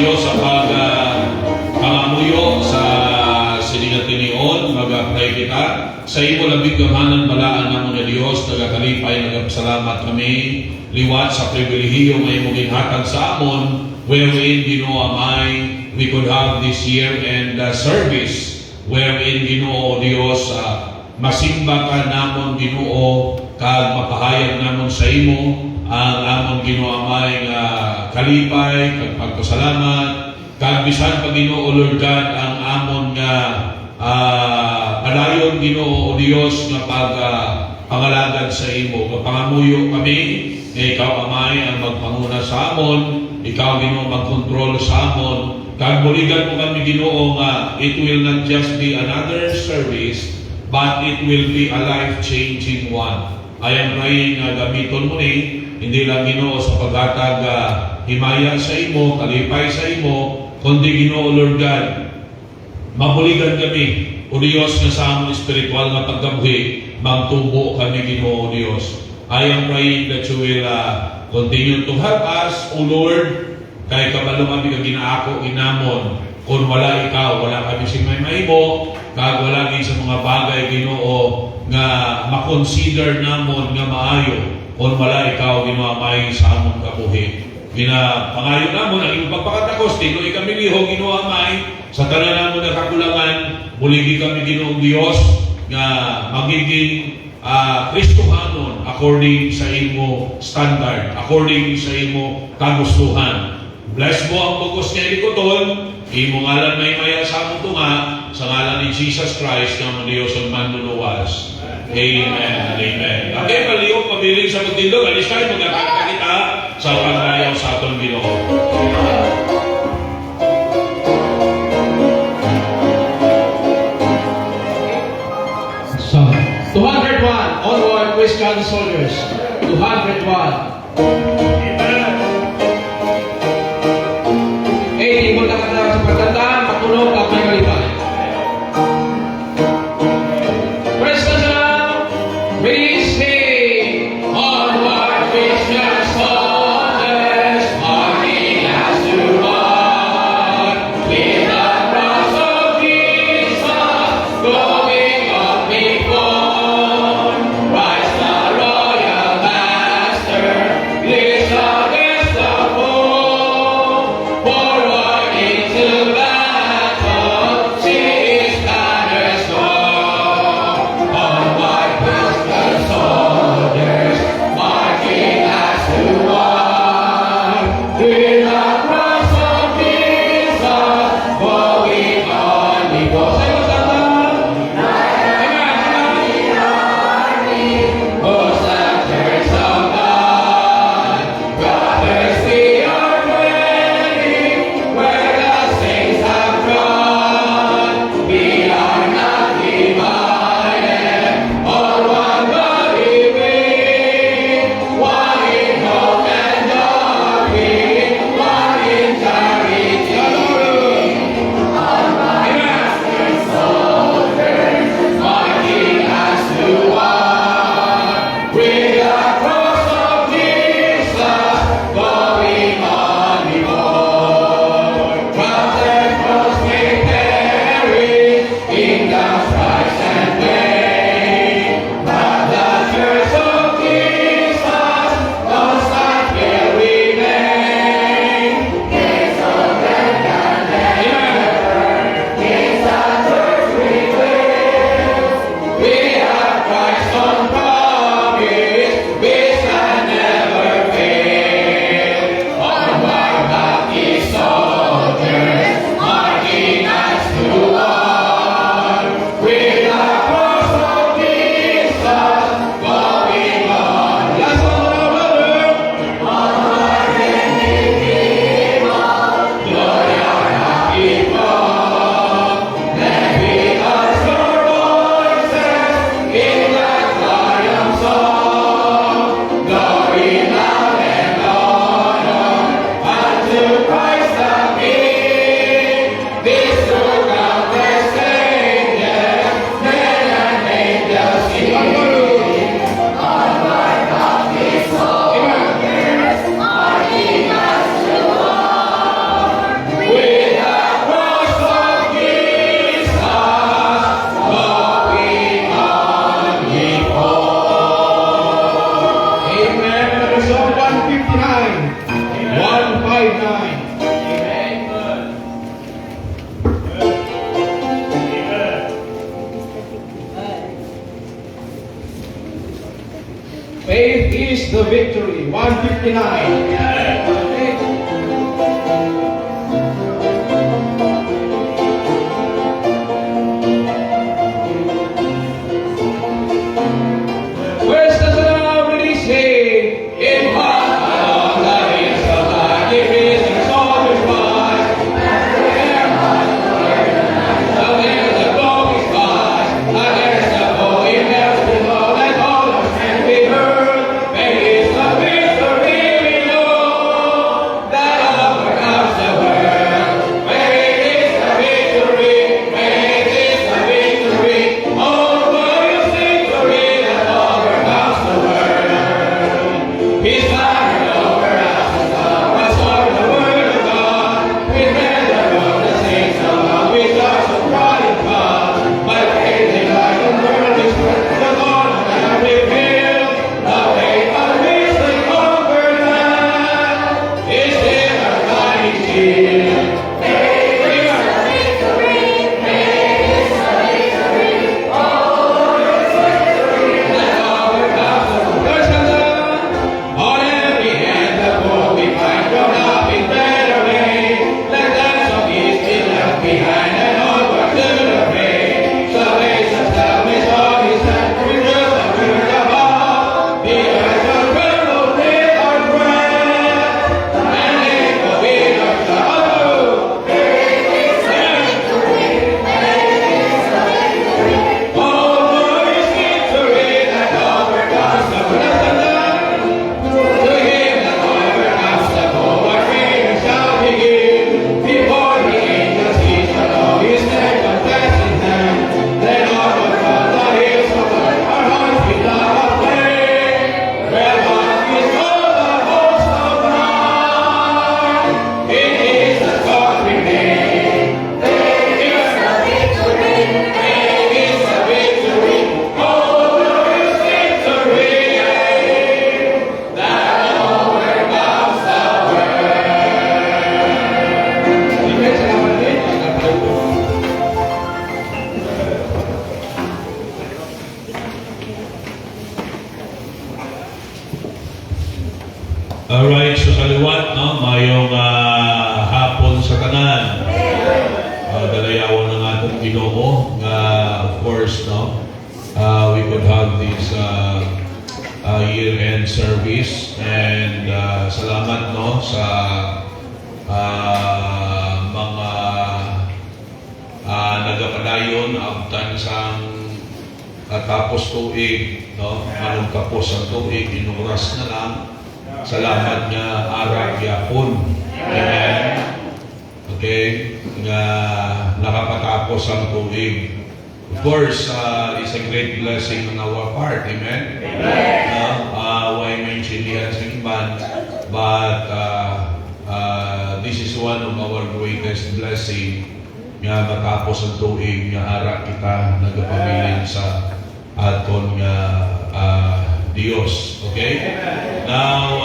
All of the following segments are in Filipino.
Dios sa pangamuyo sa siningatinion, mag-pray kita. Sa imo labing gamanan balaan namon na Dios, nagakalipay, nagapasalamat kami, liwat sa pribilehiyo nga imong ginhatag sa amon, wherein Ginoo amay, we could have this year and service, wherein Ginoo Dios, masimba ka namon Ginoo, kag mapahayag namon sa imo, ang amon Ginoo amay nga kalipay, kag pagpasalamat, kag bisan pa Ginoo Lord God, ang amon nga padayon Ginoo o Dios nga pangalagad sa imo. Pangamuyo kami, nga ikaw amay ang magpanguna sa amon, ikaw Ginoo magkontrol sa amon, kag buligan mo kami Ginoo nga it will not just be another service, but it will be a life-changing one. I am praying nga gamiton mo ni, hindi lang Ginoo sa paghatag himaya sa imo, kalipay sa imo, kundi Ginoo Lord God, mabuligan kami o Diyos nga sa among espiritual nga pagkabuhi, magtubo kami Ginoo Diyos. I am praying that you will continue to help us, O Lord, kay kabalo kami kag ginaako inamon, kung wala ikaw, wala kami sing may mahimo, kag wala gid sa mga bagay Ginoo nga makonsider namon nga maayo, kung wala ikaw Ginoo may sa among kabuhi. Pangayo namon ang iyong pagpakatakos, tinuloy kami liho Ginoo amay, sa tanan namon nga kakulangan, buligi kami Ginoo Dios nga magiging Kristohanon according sa imo standard, according sa imo kagustuhan. Bless mo ang bugos nga ilikoton, imo ngalan may maya sa among tunga, sa ngalan ni Jesus Christ nga mo Dios ang manluluwas. Amen and amen. Okay, palihog pabiling sa magtindog, alis tayo magkakita kita sa paglayaw sa atong Ginoo. So, 201, onward, Christian soldiers. 201. 80, mula ka na sa pagtandaan, makulong at may kalipay. Praise the Lord, release me. Onward, Christian soldiers, marching as to run. With the cross of Jesus, going up before. Christ the royal master, listen. Faith is the victory. 159. Where's the sound releasing? In my life is the light, it is the soul is mine. There's the glory spot, there's the holy festival, and all of can be heard. Faith is the victory we know, that overcomes the world. Faith is the victory, faith is the victory, oh, glorious victory that overcomes the world. His fire over us is love, that's for the word of God. We read the book, the saints of God, we touch the pride of God. By faith they like the world is worth the Lord that we feel. The faith of which they conquered man is in our mighty shield. On every hand the poor we find grown up in better ways. Let lands of east be left behind and onward to the way. Salvation's love is on his hand, we just the word above. The earth will tremble with our breath, and it will be our sorrow. Oh, glorious victory that overcomes the world. To him that overcomes the foe, our freedom shall begin. Before the angels he shall know his name, confess his name. Then on the front the hills of earth, our hearts will love and play. Where God is all the host of God, it is the conquering name. Faith is the victory, faith is the victory, oh, glorious victory that overcomes the world. Amen. Salamat din. Salamat po. Alright, so kaliwat, no? Mayong hapon sa tanan. Dalayawan ng atong Ginoo nga, of course, no? We could have this year-end service and salamat, no? Sa mga nagapadayon abtan sang tapos tuig, no? Manong tapos ang tuig, inuras na lang. Salamat nga ara gyapon. Amen. Okay? Nga nakapatapos ang tuig. Of course, it's a great blessing on our part. Amen. Why mention diyan sa iban, but this is one of our greatest blessing nga matapos ang tuig nga ara kita nagapabilin sa aton nga Dios. Okay? Now,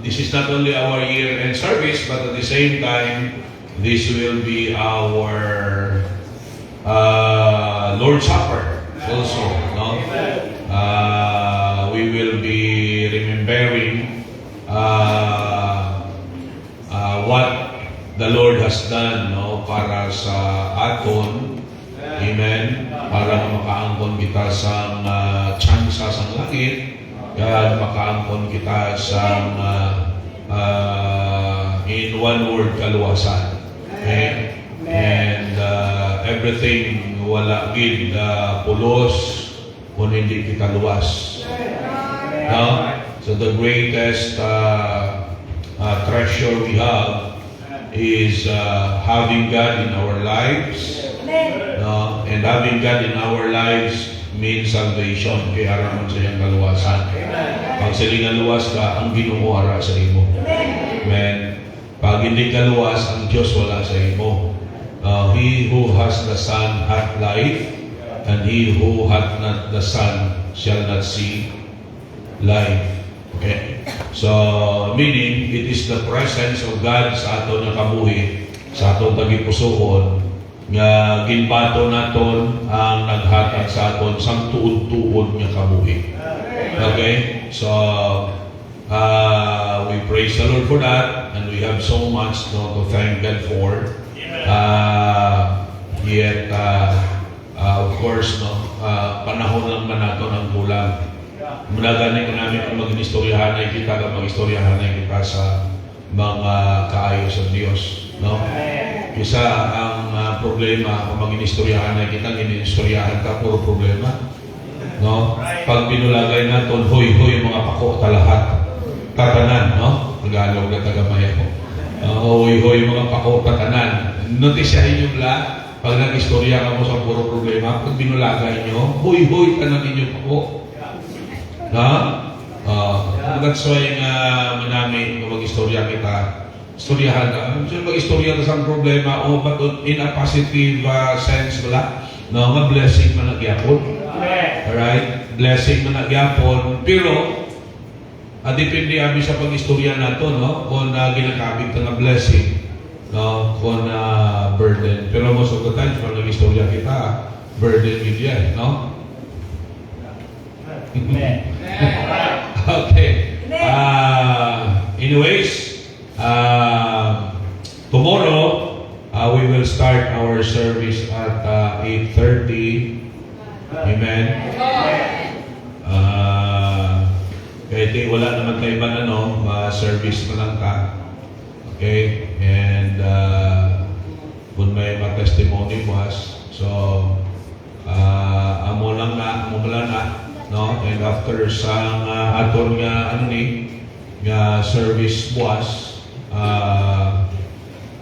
this is not only our year-end service, but at the same time, this will be our Lord's Supper also. No? We will be remembering what the Lord has done, no, para sa aton. Amen. Para makaangkon kita sa tsansa sa langit, kaya makaangkon kita sa in one word kaluwasan. Okay? And everything wala gid pulos kung hindi kita luwas. No? So the greatest treasure we have is having God in our lives. No? And having God in our lives means salvation. Kaya araman sa iyang kaluwasan. Pag silingan luwas ka, ang Ginoo ara sa imo. Amen. Pag hindi ka luwas, ang Diyos wala sa imo. He who has the Son hath life, and he who hath not the Son shall not see life. Okay? So, meaning, it is the presence of God sa aton nga kabuhi, sa aton tagipusoon, nga ginbato naton ang naghatag sa aton sang tuod-tuod nga kabuhi. Okay? So, we praise the Lord for that, and we have so much to thank God for. Yet, of course, panahon lang man nato ng kulang. Managaling ka namin kung mag-istoryahan ay kita, kung mag-istoryahan ay kita sa mga kaayos ng Diyos. No? Isa ang problema kung mag-istoryahan ay kita, ginistoryahan ka, puro problema. No? Pag pinulagay natin, hoy-hoy mga pako talahat. Tatanan, no? Tagalog na tagamaya ko. Hoy-hoy mga pako tatanan. Notisyahin nyo lang, pag nag-istorya ka mo sa puro problema, pag binulagay nyo, hoy-hoy tanan ninyo pako. That's why manami kung mag-istorya kita, istoryahan ka. So, mag-istorya ka sa problema, but in a positive sense, wala. No, mag-blessing man nagyapon. Alright? Blessing man nagyapon. Pero, depende kami sa pag-istorya nato, no? Kung ginagamit ka na blessing, no? Kung burden. Pero most of the time, pag nag-istorya kita, burden yun yan, no? Okay. Anyways, tomorrow we will start our service at 8:30. Amen. Kahit wala naman tayo ba service na lang ka. Okay? And kung may testimony was, so amo lang na, no? And after sa aton nga nga service buwas,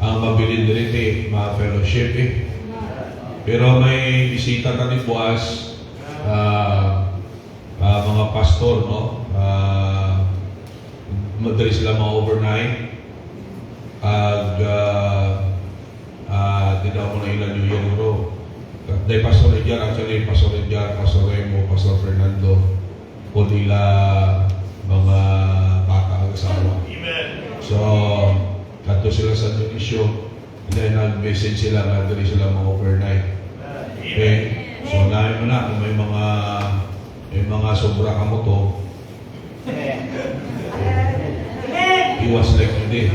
ang mabilin dito ma-fellowship Pero may bisita kami buwas, mga pastor, no? Madali sila mga overnight. Di daw ko na ilan New Year bro. Dahil Pastor Edgar, actually Pastor Edgar, Pastor Remo, Pastor Fernando, po nila mga bata ang asawa. So, kanto sila sa Indonesia, then nag-message sila, nagdali sila mga overnight. Okay? So, namin mo na, kung may mga sobra ka mo to, iwas like hindi.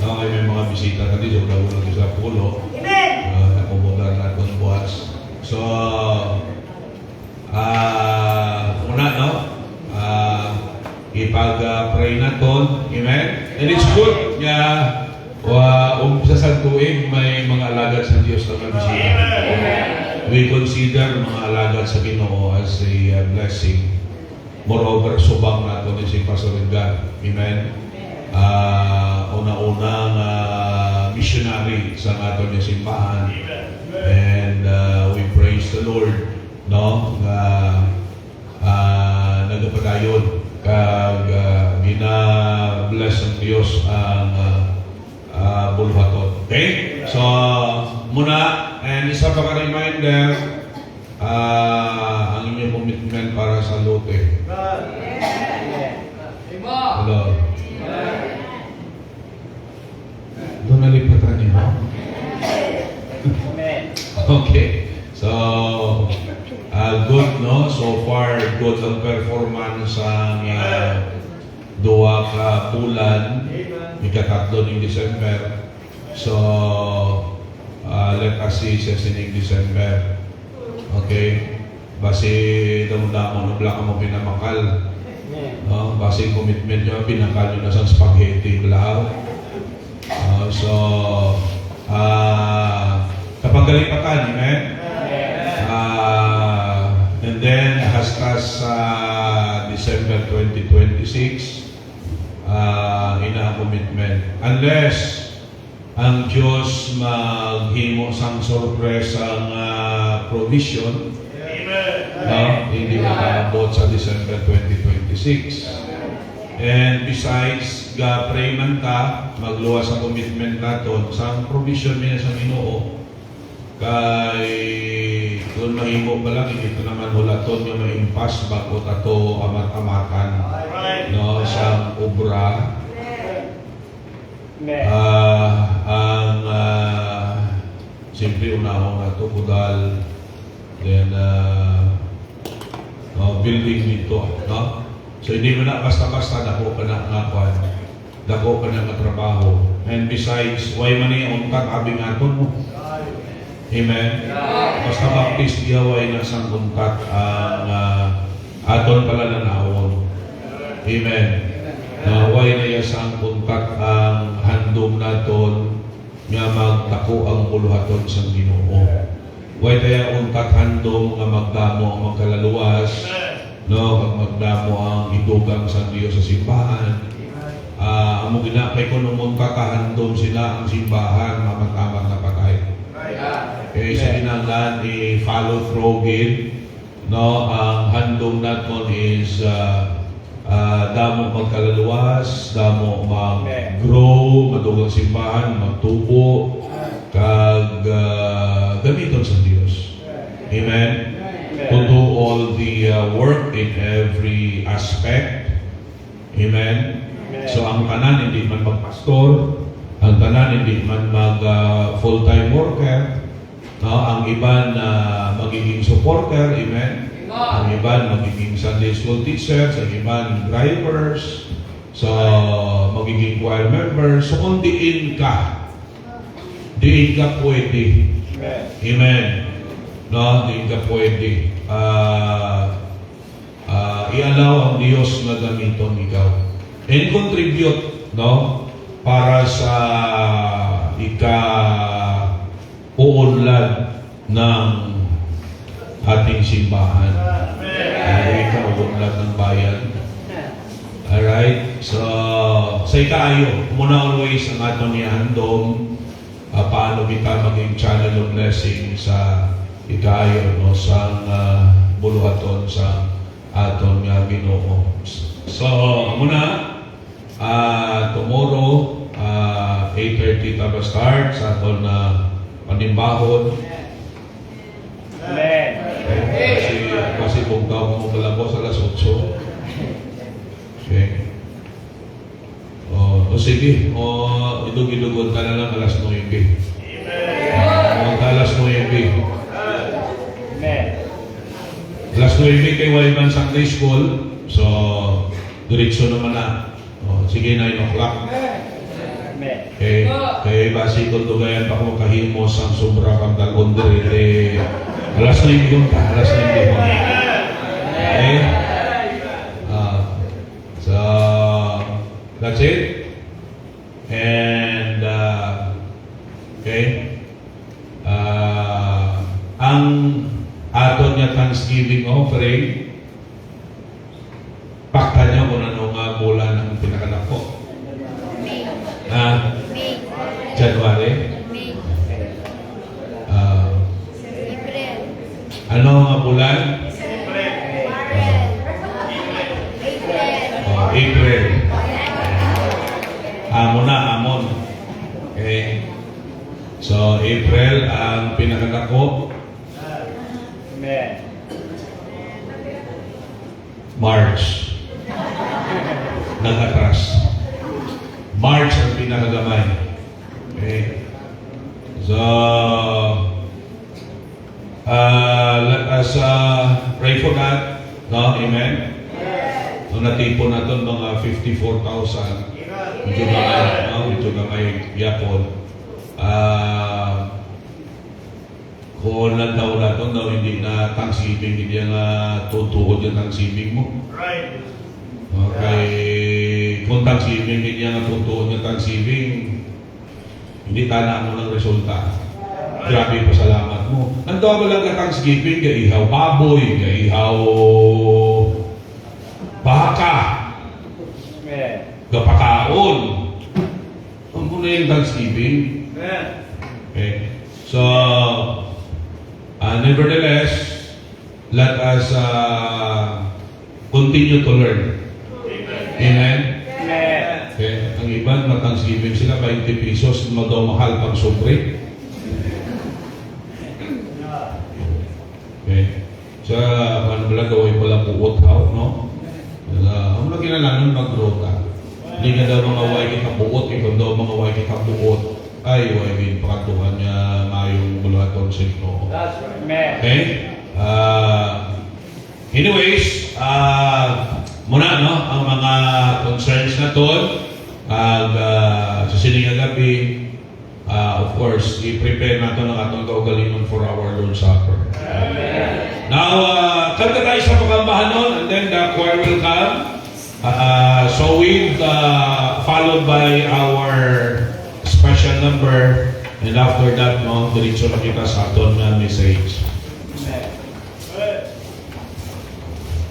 Okay, may mga bisita ka din, sobra ko lang sa pulo. Nakubugan natin buwas. So, una, no? Ipag-pray natin. Amen? And it's good nga umpisa sa tuig, may mga alagad sa Diyos na bisita. We consider mga alagad sa Ginoo as a blessing. Moreover, subang natin si Pastor Edgar. Amen? Una-unang missionary sa aton yung simbahan. And we praise the Lord, no? Nagapadayon kag gina-bless ang Diyos ang bulhaton. Okay? So, muna, and isa pa ka-reminder, ang inyong commitment para sa lote. Hello. Doon nalipatan niyo ba? Okay. So, good, no? So far, good ang performance ang duwa ka bulan, ikatatlo ng December. So, let us see sa sining December. Okay? Basi, damo-damo, nabla ka mo pinamakal. No? Basi, commitment nyo, pinakal nyo na sa spaghetti, blau. So, kapag galipatan, amen? And then, hasta sa December 2026, ina-commitment. Unless, ang Diyos maghimo sang sorpresang provision, no? Hindi makaabot sa December 2026. And besides, pray man ta, magluwas sa commitment natin, sa provision niya sa Ginoo, kay kung mahimo pa lang, ito naman hulaton yung may impas bago tato amat-amatan, no, sa obra. Siyempre, unahon nga ito, budal. Then, building dito, no? So, hindi mo na basta-basta dako pa na nga kwan. Dako pa na matrabaho. And besides, why man yung untag abing aton mo? Amen? Basta baptist gaway na sang untag ang aton pala na naawon. Amen? Naway na iya sang untag ang handom naton nga magdako ang buluhaton sa Ginoo. Way kaya untag handom nga magdamo ang magkalaluwas, no, magdamo ang idugang sa Dios sa simbahan. Amo ginapay ko nung untag kahandom sila ang simbahan mamatawag na patay. Kaya sa kinanglan i-follow through gid, no, ang handom naton is damo magkalaluwas, damo mag-grow, madugang simbahan, magtubo, kag gamiton sa Dios. Amen? To do all the work in every aspect. Amen? So ang tanan hindi man magpastor, ang tanan hindi man mag full-time worker, no? Ang iban magiging supporter, amen? Ang iban magiging Sunday school teachers, ang iban drivers, so magiging choir members. So kung diin ka pwede. Amen. No, diin ka pwede. I-allow ang Diyos na gamiton ikaw. And contribute, no, para sa ika-uunlad ng ating simbahan. Ika-uunlad ng bayan. Alright? So, sa ikaayo, muna always ang aton ihandom paano kita maging channel of blessing sa ikaayo, no, sa buluhaton sa aton nga Ginoo. So, muna, tomorrow, 8:30 tama start sa aton panimbahon. Amen. Kasi kung tao mo malabos alas 8. Okay. O sige, idug-idugon ka na lang alas 9. Alas 9. Amen. Alas 9 kay Wayman Sunday School. So, diretso naman na. Sige, 9 o'clock. Amen. Okay. Kaya basi kung tugayan pa kung kahimos ang sobra kang dalgondere. Alas 9 yun pa. Alas 9 yun. Okay. So, that's it. And, okay. Ang aton niya Thanksgiving offering, pakta niyo kung ano nga bulan ang pinakalako. January? Ano nga bulan? April. Amon. Okay. So, April ang pinakalako. Amen. March. Nag-atras. March ang pinakagamay. Okay. So, let us pray for that. No? Amen? So, natipon natin mga 54,000. Medyo gamay yapon. Kung lantaw na ito, hindi na Thanksgiving, hindi na tutuod yung Thanksgiving mo. Right. Okay, kung Thanksgiving, hindi na tutuod yung Thanksgiving, hindi tana mo ng resulta. Grabe pa salamat mo. Nandaw mo lang ka Thanksgiving, gaihaw baboy, gaihaw baka, gapakaon. Ang muna yung Thanksgiving. Okay. So, nevertheless, let us continue to learn. Amen? Okay. Ang iban, Thanksgiving sila, 20 pesos, daw mahal pang sobre. Okay. Sa, ano pala, gawin pala puot how, no? Ang mga kinalanan mag-rota. Hindi ka daw mga way kita buot, ikaw daw mga way kita buot. Ay, way bin, pakatuhan niya, yung buluhaton sa Ginoo. That's right. Amen. Okay? Anyways, muna no, ang mga concerns na to, sa sininga gabi, of course, i-prepare natin ang atong kaugalingon for our Lord's Supper. Now, kanta tayo sa pakambahanon, and then the choir will come. So we've followed by our special number, and after that, no, diretso na kita sa aton na message.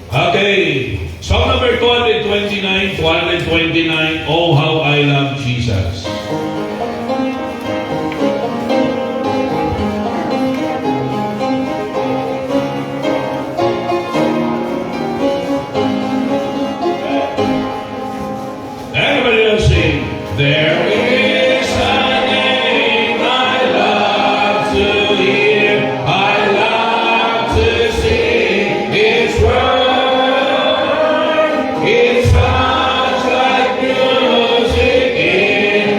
Okay, song number 229, Oh How I Love Jesus. Everybody else sing. There is a name I love to hear, I love to sing His word. It sounds like music in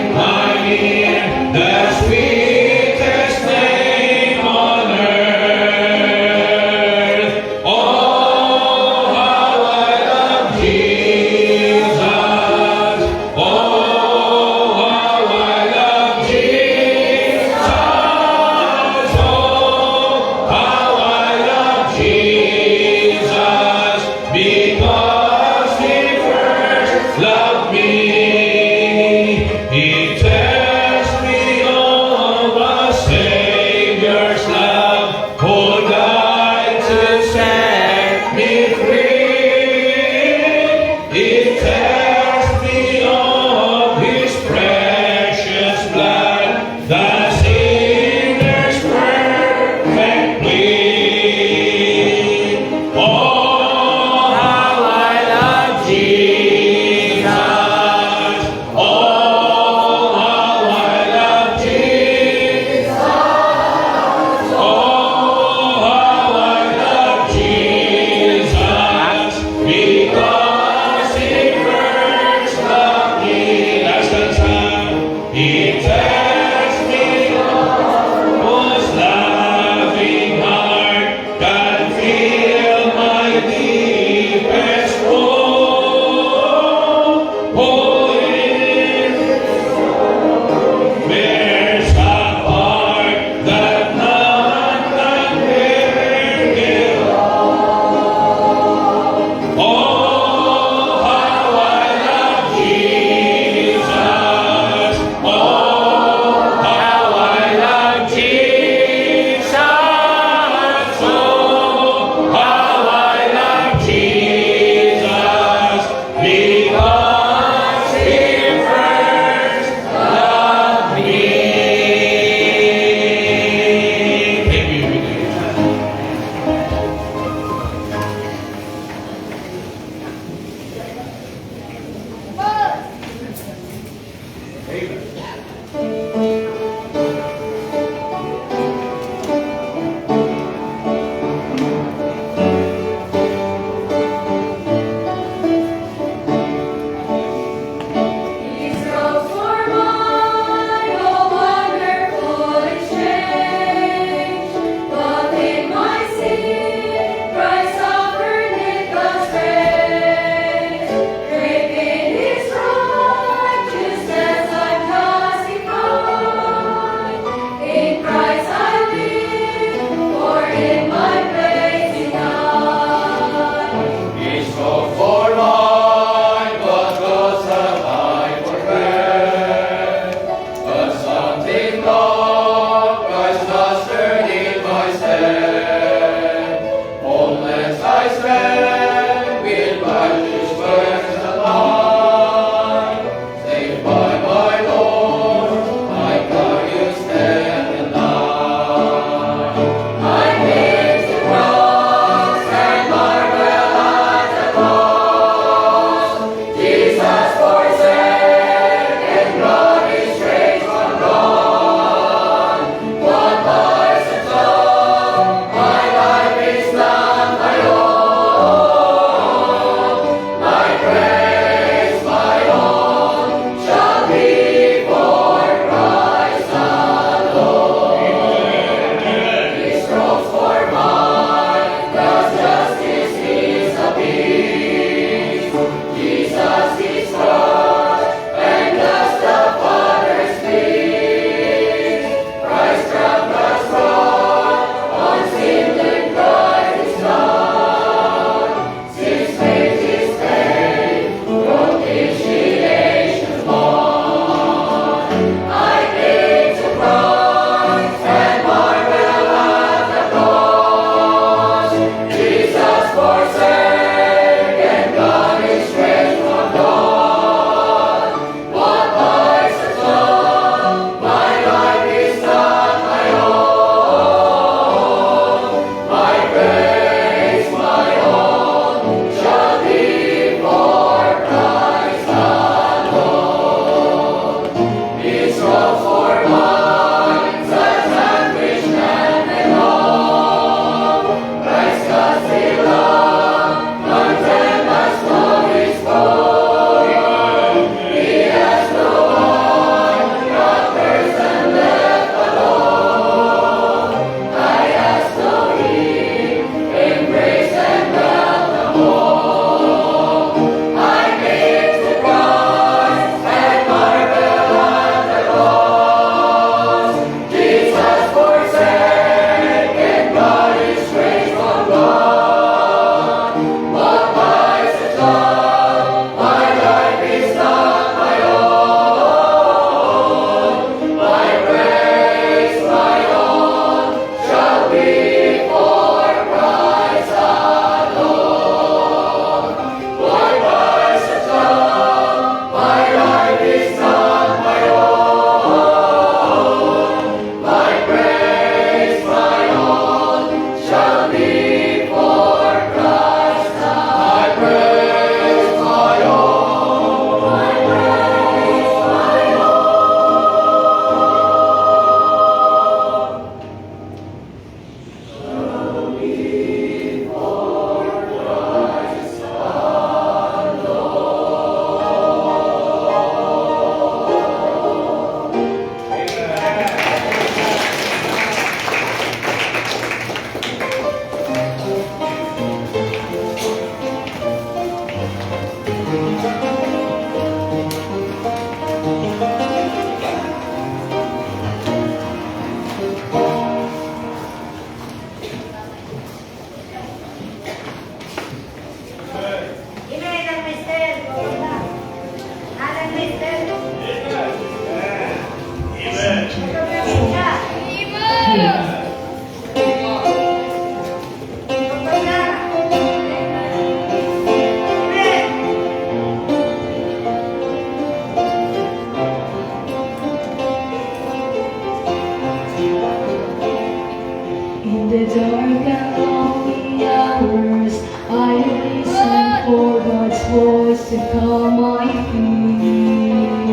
to calm my fears.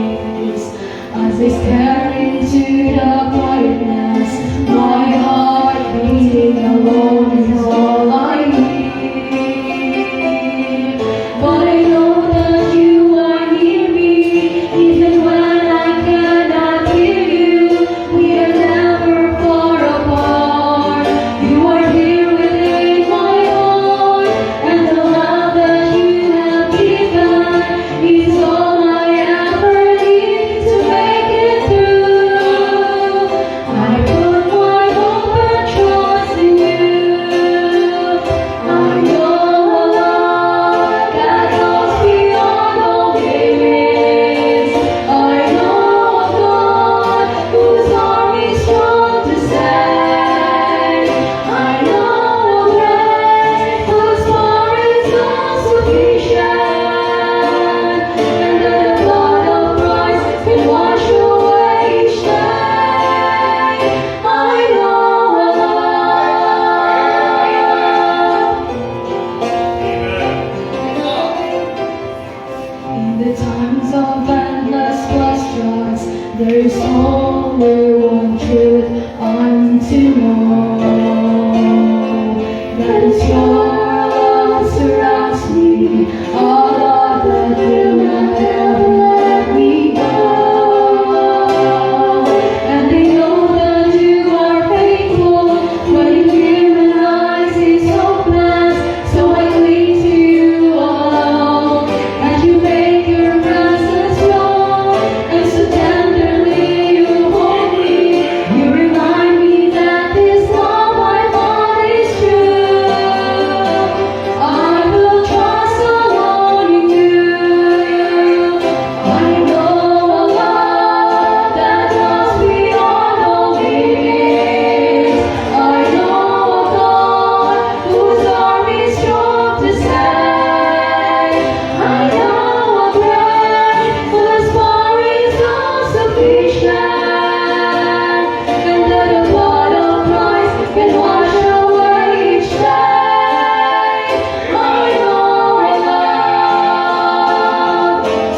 As I stare into the quietness, my heart beating alone is all I hear. But I know that you are near me, even when I cannot hear you. We are never far apart. You are here within my heart, and the love that you have given is all I ever need to make it through. I put my hope and trust in you. I know a love that goes beyond all limits. I know a God whose arm is strong to save. I know a grace whose power is all sufficient, and that the blood of Christ can wash away each day. I know a love. In the times of endless questions, there is only one truth I'm to know. That is your love surrounds me, a love that will not ever let me go. And they know that you are faithful, when you humanize is hopeless. So I cling to you alone, and you make your presence known, and so tenderly you hold me. You remind me that this love I found is true. I will trust alone in you. I know a love that goes beyond all limits. I know a God whose arm is strong to save. I know a grace whose power is all sufficient, and that the blood of Christ can wash away each day. I know a love.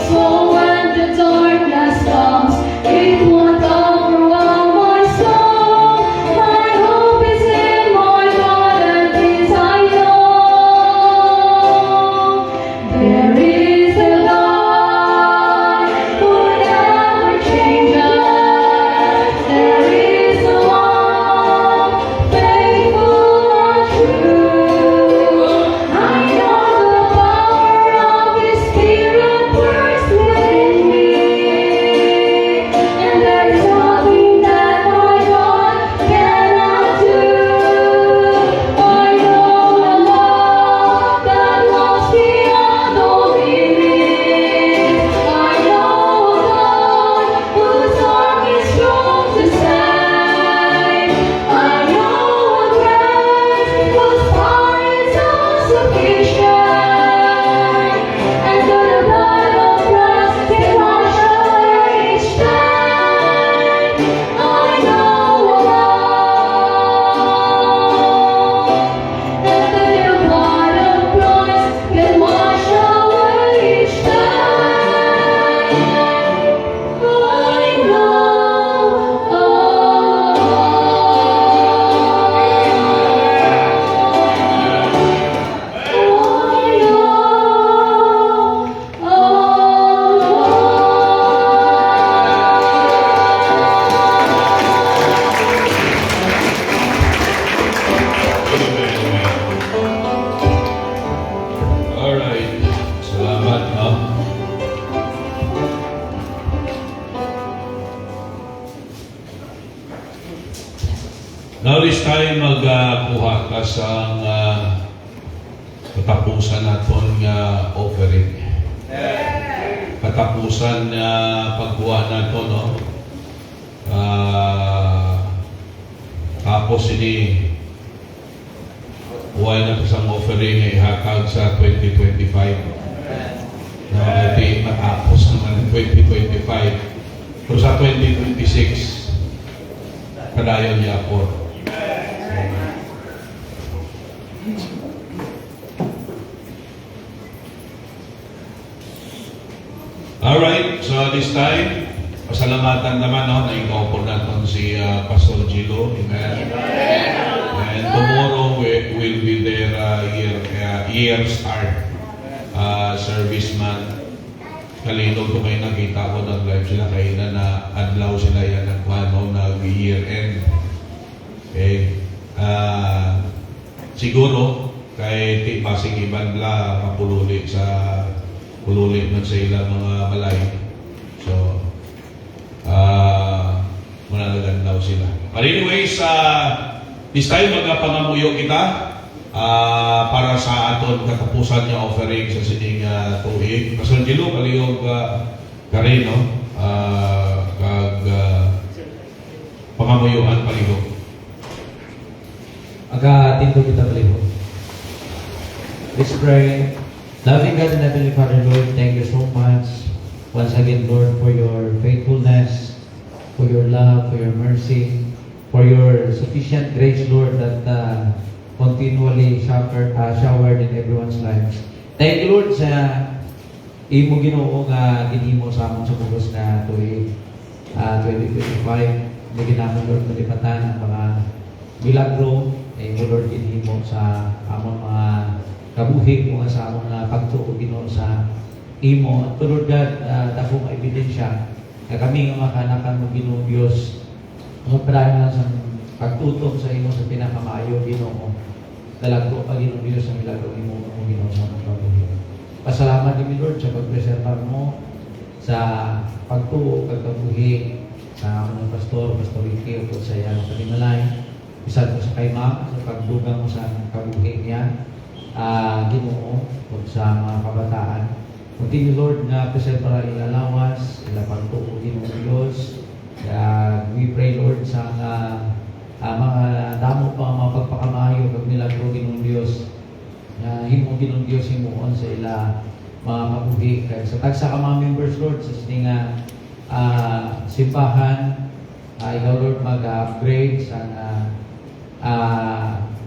So when the darkness comes, it won't overwhelm my soul. My hope is in my God, and this I know. There is a God who never changes. There is a love, faithful and true. I know the power of His Spirit works within me, and there is nothing that my God cannot do. I know a love that goes beyond all limits. I know a God whose arm is strong to save. I know a grace whose power is all sufficient, and that the blood of Christ can wash away each day. I know a love, and that the blood of Christ can wash away each day. I Alright. Salamat, ha? Now is time magkuha ka sa katapusan naton nga offering. Katapusan pagkuha nato, no? Tapos ini buhay na isang offering ay hatag sa 2025. Na ito matapos naman 2025. Pero sa 2026, kadayon niya po. Alright, so this time, pasalamatan naman na ikaw natin si Pastor Gilo. Amen. And tomorrow will be their year start serviceman. Kalinog ko kayo nakita ko ng live sila kayo na adlaw sila yan ng kwano na year end. Okay. Siguro kay ti pasig iban la mapululi sa pululi man sa ilang mga balay. So manalagan daw sila. But anyways, this time magpapangamuyo kita para sa aton katapusan nga offering sa sining tuig. Pastor Gilo kaliyog karino kag pangamuyuan palihog. Tinto kita palihog. Let's pray. Loving God and Heavenly Father, Lord, thank you so much once again, Lord, for your faithfulness, for your love, for your mercy, for your sufficient grace, Lord, that continually showered in everyone's lives. Thank you, Lord, sa imo Ginoo nga ginhimo sa amon sa bugos na tuig 2025. May ginamon, Lord, malipatan ang mga milagro imo, Lord, ginhimo sa amon mga kabuhi mo sa amon nga pagtuo Ginoo sa imo. At Lord God, dako nga ebidensya na kami nga makanakan mo Ginoo Dios mga lang sa pagtutok sa imo sa pinakamaayo Ginoo. Dalago pa Ginoo Dios sa milagro imo mo Ginoo sa among kabuhi. Pasalamat kami, Lord, sa pagpreserbar mo sa pagtuo kag kabuhi sa among pastor Ricky o sa iyang panimalay. Bisan ko sa kay ma'am sa pagdugang mo sa kabuhi niya. Ginoo o sa mga kabataan. Continue, Lord, na preservar ila lawas, ila pagtuo Ginoo Dios. We pray, Lord, sa mga damo pa mga pagpakamayo kag milagro Ginoo Dios. Himo Ginoo Dios himuon sa ila mga kabuhi kag sa tagsa ka mga members, Lord, sa sining simbahan. Ikaw, Lord, mag-upgrade sa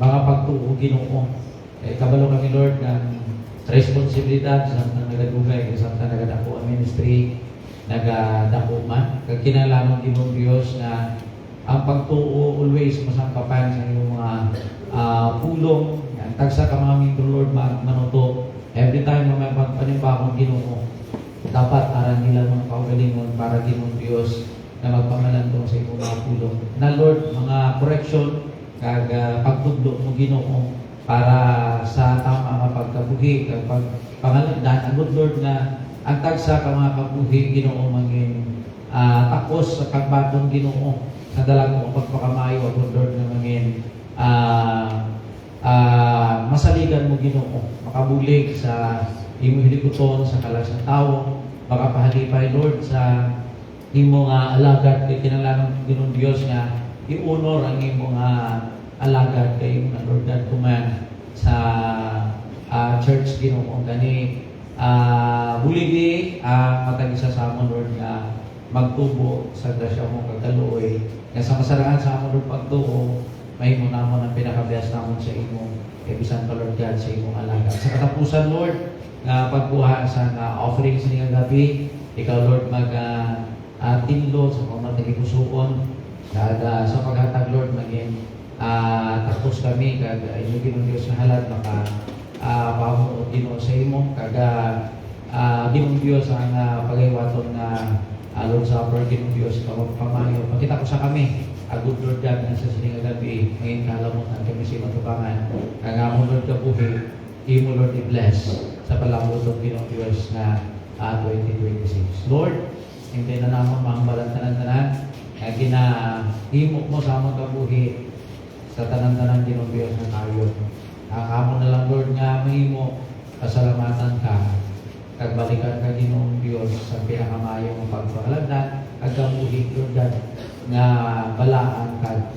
mga pagtuo Ginoo. Kabalo kami, Lord, ng responsibilidad sa nagadugay sa nagadako ang ministry, nagadako man. Kag kinahanglan Ginoo Dios na ang pagtuo always masangkapan sa iyong mga pulong. Ang tagsa ka mga membro, Lord, manuto. Every time na may pagpanimbakong Ginoo, dapat aran nila mga kaugalingon para Ginoo Dios na magpamalandong sa iyong mga pulong. Na, Lord, mga correction kag pagtudlo mo Ginoo para sa tama nga pagkabuhi kag pangalagdan ang Lord na ang tagsa ka mga kabuhi Ginoo mangin takos sa kagbatong Ginoo sa dalang mo pagpakamayo ang Lord na mangin masaligan mo Ginoo makabulig sa imo hilikuton sa kalas ng tawo makapahalipay Lord sa imo nga alagad kay kinahanglan Ginoo Dios nga iunor ang imo nga alagad kay na Lord God command sa church Ginoo gani buligi matagisa sa amon Lord nga magtubo sa grasya mo kagaluoy nga sa kasarangan sa amon Lord pagtuo mahimo namon ang pinakabiyas namon sa imo bisan pa Lord God sa imong alagad sa katapusan Lord nga pagkuha sa offering sa ning gabi ikaw Lord tinlo sa pamatig pusuon sa paghatag Lord maging tapos kami kag imo Ginoo Dios nga halad maka pamuno Ginoo sa imo kag Ginoo Dios ang pagaywaton nga Lord Supper Ginoo Dios pamayo pakita ko sa kami good Lord God nga sa sining gabi ngayon kalamutan kami sa imong tubangan kag amon Lord kabuhi imo Lord i-bless sa palamuton Ginoo Dios na 2026 Lord hindi na namon mahambalan tanan-tanan kag ginahimo mo sa among kabuhi sa tanan-tanan Ginoo Dios na tayo. Ang amon na lang Lord nga mahimo pasalamatan ka kag balikan ka Ginoo Dios sa pinakamayo nga pagpalagdan kag kabuhi Lord God nga balaan kag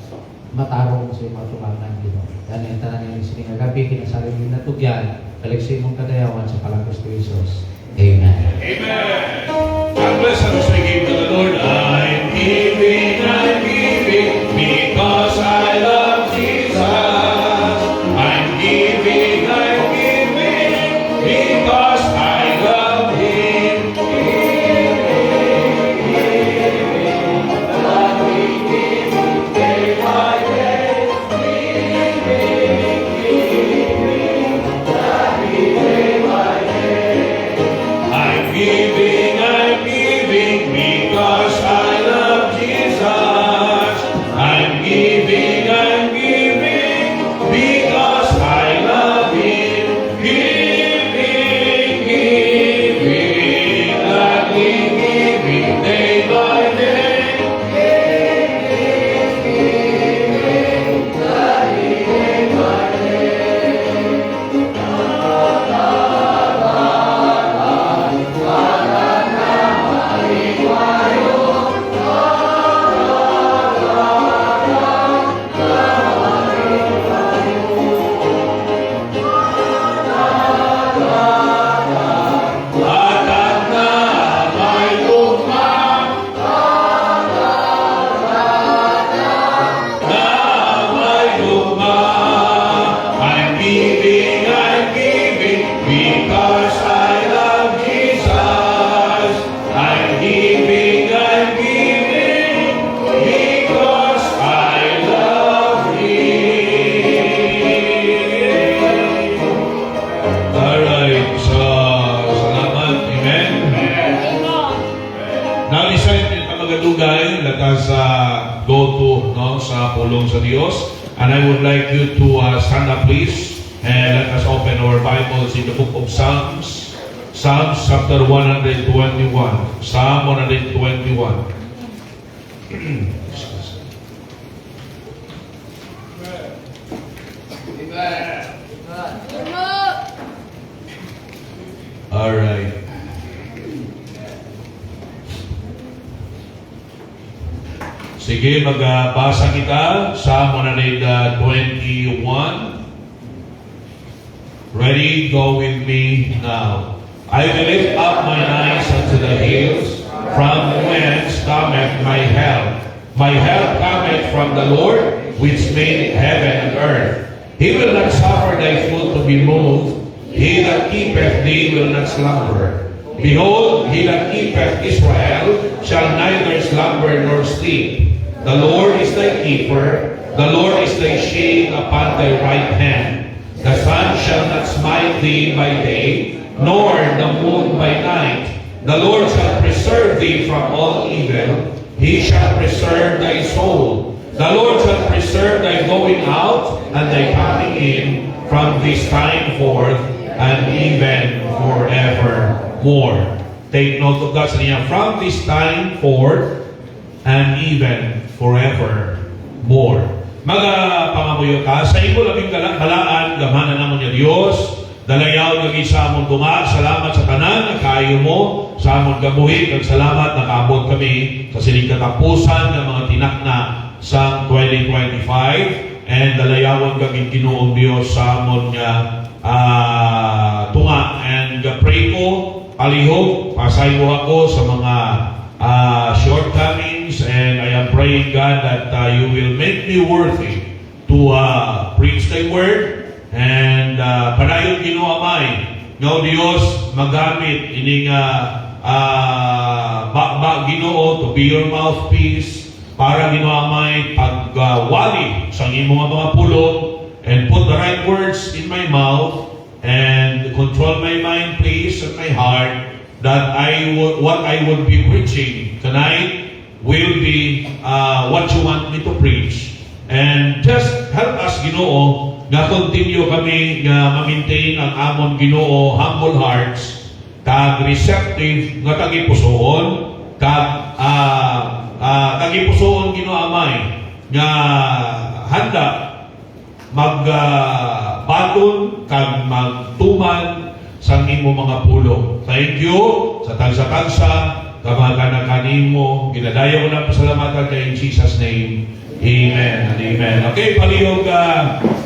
matarong sa imong tubangan Ginoo. Yan ang tanan ni sining gabi kinasali ni natugyan balik sa imong kadayawan sa palangkos ni Jesus. Amen. Amen. God bless us. We give to the Lord. I'm giving because I love Jesus. I'm giving because I love Him. go to no sa pulong sa Diyos. And I would like you to stand up please and let us open our Bibles in the book of Psalms. Psalms chapter 121. Psalm 121. All right. Sige, magbasa kita sa 121. Ready? Go with me now. I will lift up mine eyes unto the hills, from whence cometh my help. My help cometh from the Lord, which made heaven and earth. He will not suffer thy foot to be moved. He that keepeth thee will not slumber. Behold, he that keepeth Israel shall neither slumber nor sleep. The Lord is thy keeper. The Lord is thy shade upon thy right hand. The sun shall not smite thee by day, nor the moon by night. The Lord shall preserve thee from all evil. He shall preserve thy soul. The Lord shall preserve thy going out and thy coming in from this time forth and even forevermore. Take note of that sa niya. From this time forth and even forevermore. Pangamuyo ka, sa imo labing kalaan, gamanan naman niya Diyos, dalayaw lagi sa amon tunga, salamat sa tanan, na kayo mo, sa amon gabuhi, kag salamat, nakaabot kami sa sining katapusan ng mga tinakna sa 2025, and dalayawan kaging Ginoong Diyos sa amon nga tunga, and pray ko, palihog, pasayo ako sa mga shortcomings, and I am praying God that you will make me worthy to preach thy word, and padayon Ginoamay no Dios magamit ining Ginoo to be your mouthpiece para Ginoamay pagwali sa imong mga pulong, and put the right words in my mouth, and control my mind please and my heart, that what I would be preaching tonight will be what you want me to preach. And just help us, Ginoo, na continue kami nga ma-maintain ang amon Ginoo humble hearts, kag receptive nga tagipusoon, kag tagipusoon Ginoamay nga handa magbaton kag magtuman sa imo mga pulong. Thank you sa tagsa-tagsa, kamagana kanimo, ginadayo ko na pasalamatan kay in Jesus' name. Amen and amen. Okay, palihog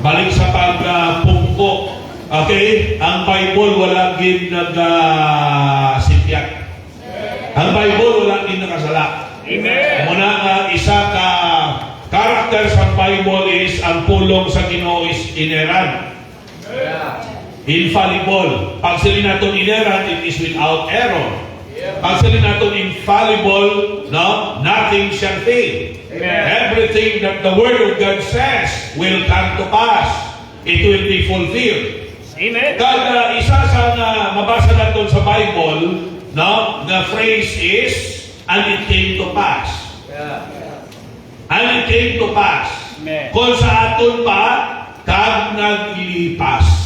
balik sa pagpungko. Okay, ang Bible wala gid nag-sityak. Ang Bible wala gid nakasala. Amen. Muna nga isa ka character sa Bible is ang pulong sa Ginoo is inerrant. Infallible. Pag sila natin inerrant, it is without error. Pag sila natin infallible, no, nothing shall fail. Everything that the Word of God says will come to pass. It will be fulfilled. Amen. Kaya isa sa mabasa natin sa Bible, no, the phrase is, and it came to pass. And it came to pass. Kung sa aton pa, kag naglilipas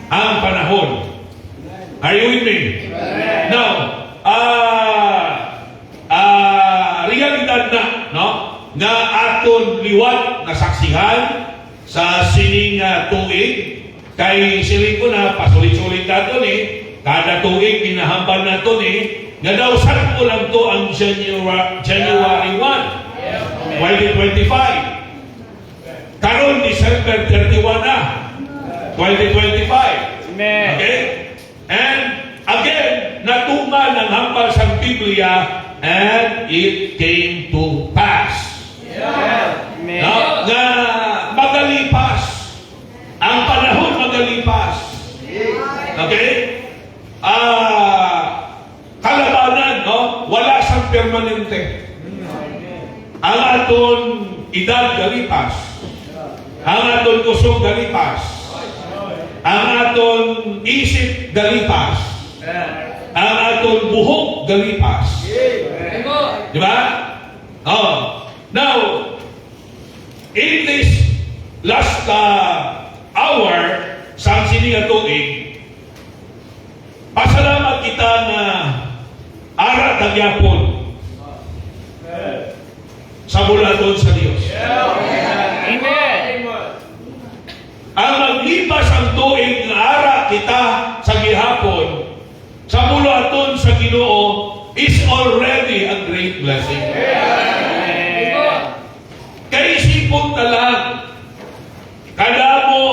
ang panahon. Are you with me? Now, realidad na, no? Na aton liwat na saksihan sa sining tuig, kay siling ko na pasulit-sulit nato ni, kada tuig pinahambal nato ni, nga daw saan ko lang to ang January 1, 2025. Karon December 31 na, 2025. Amen. Okay? And again, natuman ang hambal sa Biblia, and it came to pass. Amen. Na magalipas. Ang panahon magalipas. Okay? Kalabanan, no? Wala sang permanente. Ang aton edad galipas. Ang aton kusog galipas. Ang aton isip galipas. Ang aton buhok galipas. Di ba? Oh. Now, in this last hour, sa sininga tuig, pasalamat kita na ara tagyapon sa bulaton sa Dios. Amen. Ang maglipas ang tuig nga ara kita sa gihapon sa bulaton sa Ginoo is already a great blessing. Kaya isipon ka lang, kada mo,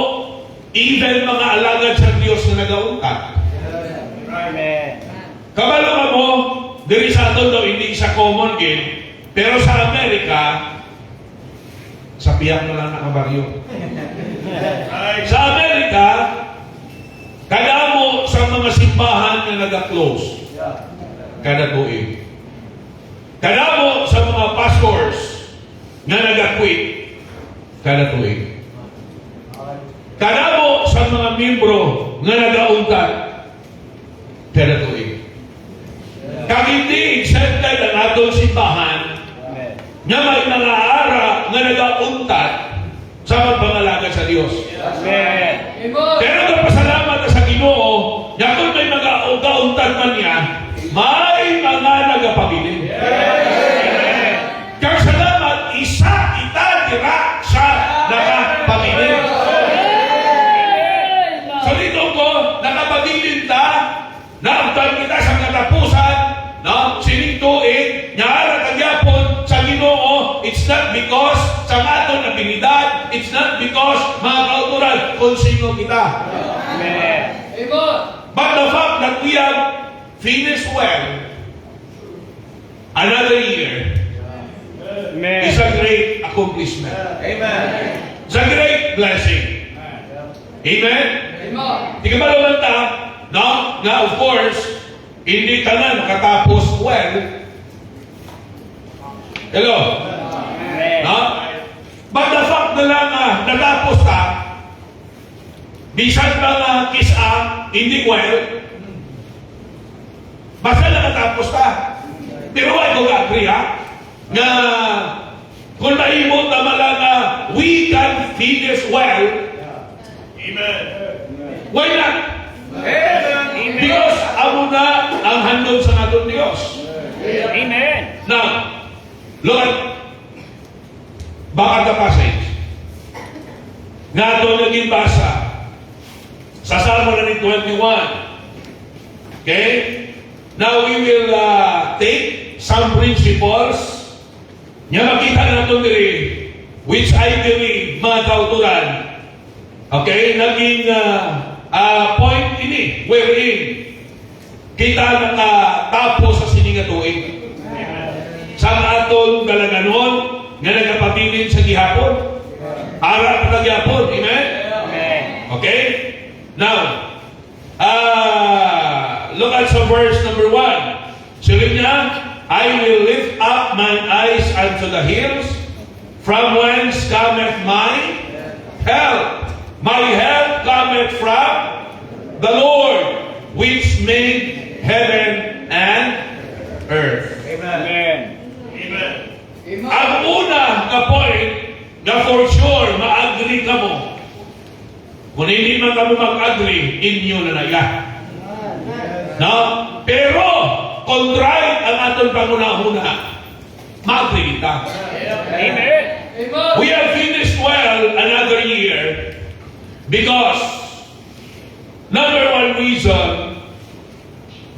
even mga alagad sa Diyos na nagaungkat. Kabalo ka mo, diri sa aton daw, hindi sa common game, pero sa Amerika, sa piyak na lang nakabaryo. Sa Amerika, kada mo sa mga simbahan na nag-close, kada tuig. Kada mo sa mga pastors na nag-quit, kada tuig. Kada mo sa mga membro nga nag-aungkat, kada tuig. Kag hindi accepted ang atong simbahan nga may mga ara nga nag-aungkat sa magpangalaga sa Dios. Pero kapasalamat na sa Ginoo, nga kung may mga aungkat man niya, may mga nagapabilin. Kag salamat, isa kita dira sa nakapabilin. So dito ko, nakapabilin ta, naabtan kita sa katapusan, no? Sining tuig, nyara kagyapon sa Ginoo, it's not because sa aton abilidad, it's not because mga kauturan kung sino kita. But the fact that we have finished well another year is a great accomplishment. It's a great blessing. Amen? Di ka ba naman ta, no? Nga of course, hindi ka na nakatapos well. Hello? No? But the fact na lang natapos ka, bisan mga kisa, hindi well, basta nakatapos ka. Pero ay kung agree ha, nga kung naimot na malaga, we can finish well. Amen. Why not? Because amo na ang handog sa natong Diyos. Amen. Now, look at back at the passage. Nga ito naging basa sa Psalm 121. Okay? Now we will take some principles nga makita natin diri which I believe mga kauturan. Okay? Naging point ini wherein kita nakatapos sa sininga tuig. Sa aton galaganon nga nagapabilin sa gihapon. Ara pa gihapon. Amen? Okay? Now, look at some verse number 1. Sabi niya, I will lift up mine eyes unto the hills, from whence cometh my help. My help cometh from the Lord, which made heaven and earth. Amen. Ang una na point na for sure ma-agree ka mo. Kung hindi man kami mag-agree, inyo na naya. No? Pero, kung right ang atong pangunahuna, ma-agree kita. Amen. We have finished well another year because number one reason,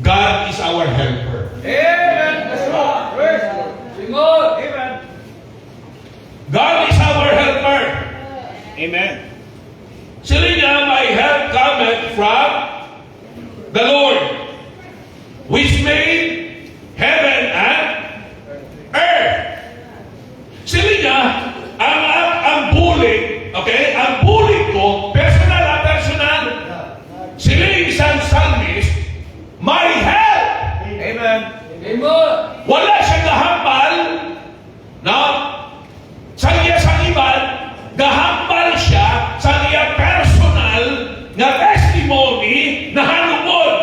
God is our helper. Amen. That's right. Amen. God is our helper. Amen. Sila niya, my help cometh from the Lord, which made heaven and earth. Sila niya, ang bulig, okay? Ang bulig ko, personal. Sila yung isang psalmist, my help. Amen. Wala siyang gahambal, no? Sa iya sa iban, gahambal siya sa iya personal na testimony na hanungod.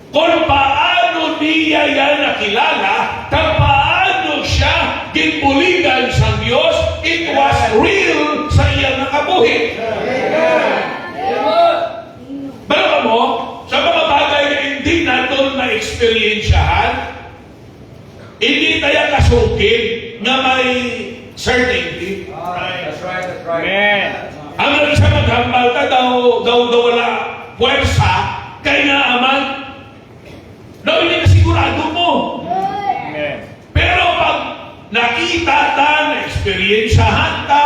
Kung paano niya yan nakilala, kung paano siya ginbulig gibuligan sa Dios, it was real sa iyang nakabuhi. Pero mo, sa mga bagay na hindi natin na-experiensyahan, hindi tayo kasukit na may certainty. That's right. Amen. Ang isa maghambal ka daw wala puwersa, kaya nga aman, daw hindi na sigurado mo. Amen. Pero pag nakita ta, na-experiensyahan ta,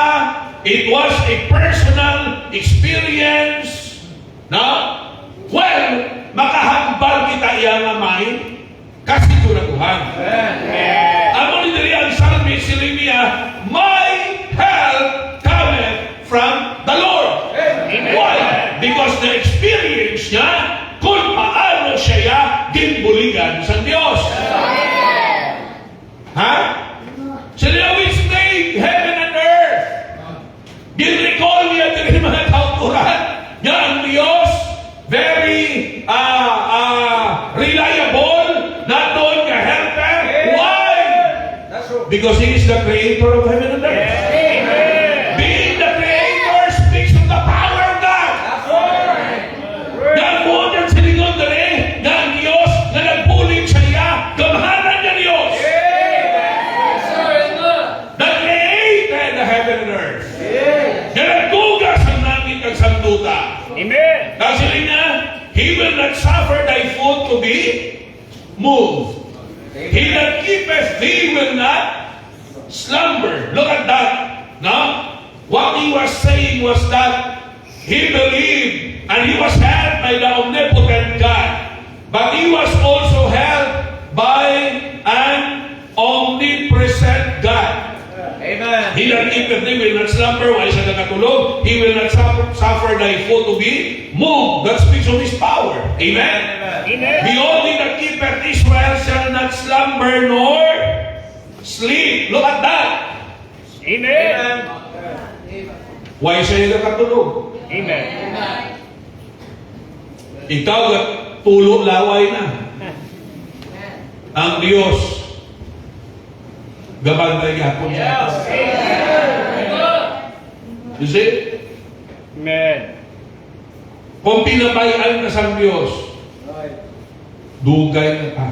it was a personal experience, na, well, makahambal kita iyang amay, kasiguraduhan. Amo ni diri ang salmi si Jeremia, my help cometh from the Lord. Why? Because the experience niya kung paano siya ginbuligan sa Diyos. Ha? Siya which made heaven and earth. Gin-recall niya diri mga kauturan niya ang Diyos, very reliable, not known ka helper. Why? That's true. Because He is the creator of heaven and earth. Being the creator speaks of the power of God. That's right. Yang buwan sa likod na rin, nga ang Diyos na nagbulig sa iya, gamahanan niya Diyos. That created the heaven and earth. Na nagdugas ang langit at sanduta. Amen. Kasi niya, He will not suffer thy foot to be moved. He that keepeth thee will not slumber. Look at that. No? What he was saying was that he believed and he was helped by the omnipotent God. But he was also helped by an omnipresent God. Amen. He that keepeth thee will not slumber while siya nakatulog. He will not suffer thy foot to be moved. That speaks of His power. Amen? Amen. Behold, he that keepeth Israel shall not slumber nor sleep. Look at that. Amen. Why siya nakatulog? Amen. Ikaw tulo laway na. Ang Diyos gabantay yapon siya. You see? Amen. Kung pinabayaan ka sa Diyos, dugay na ta.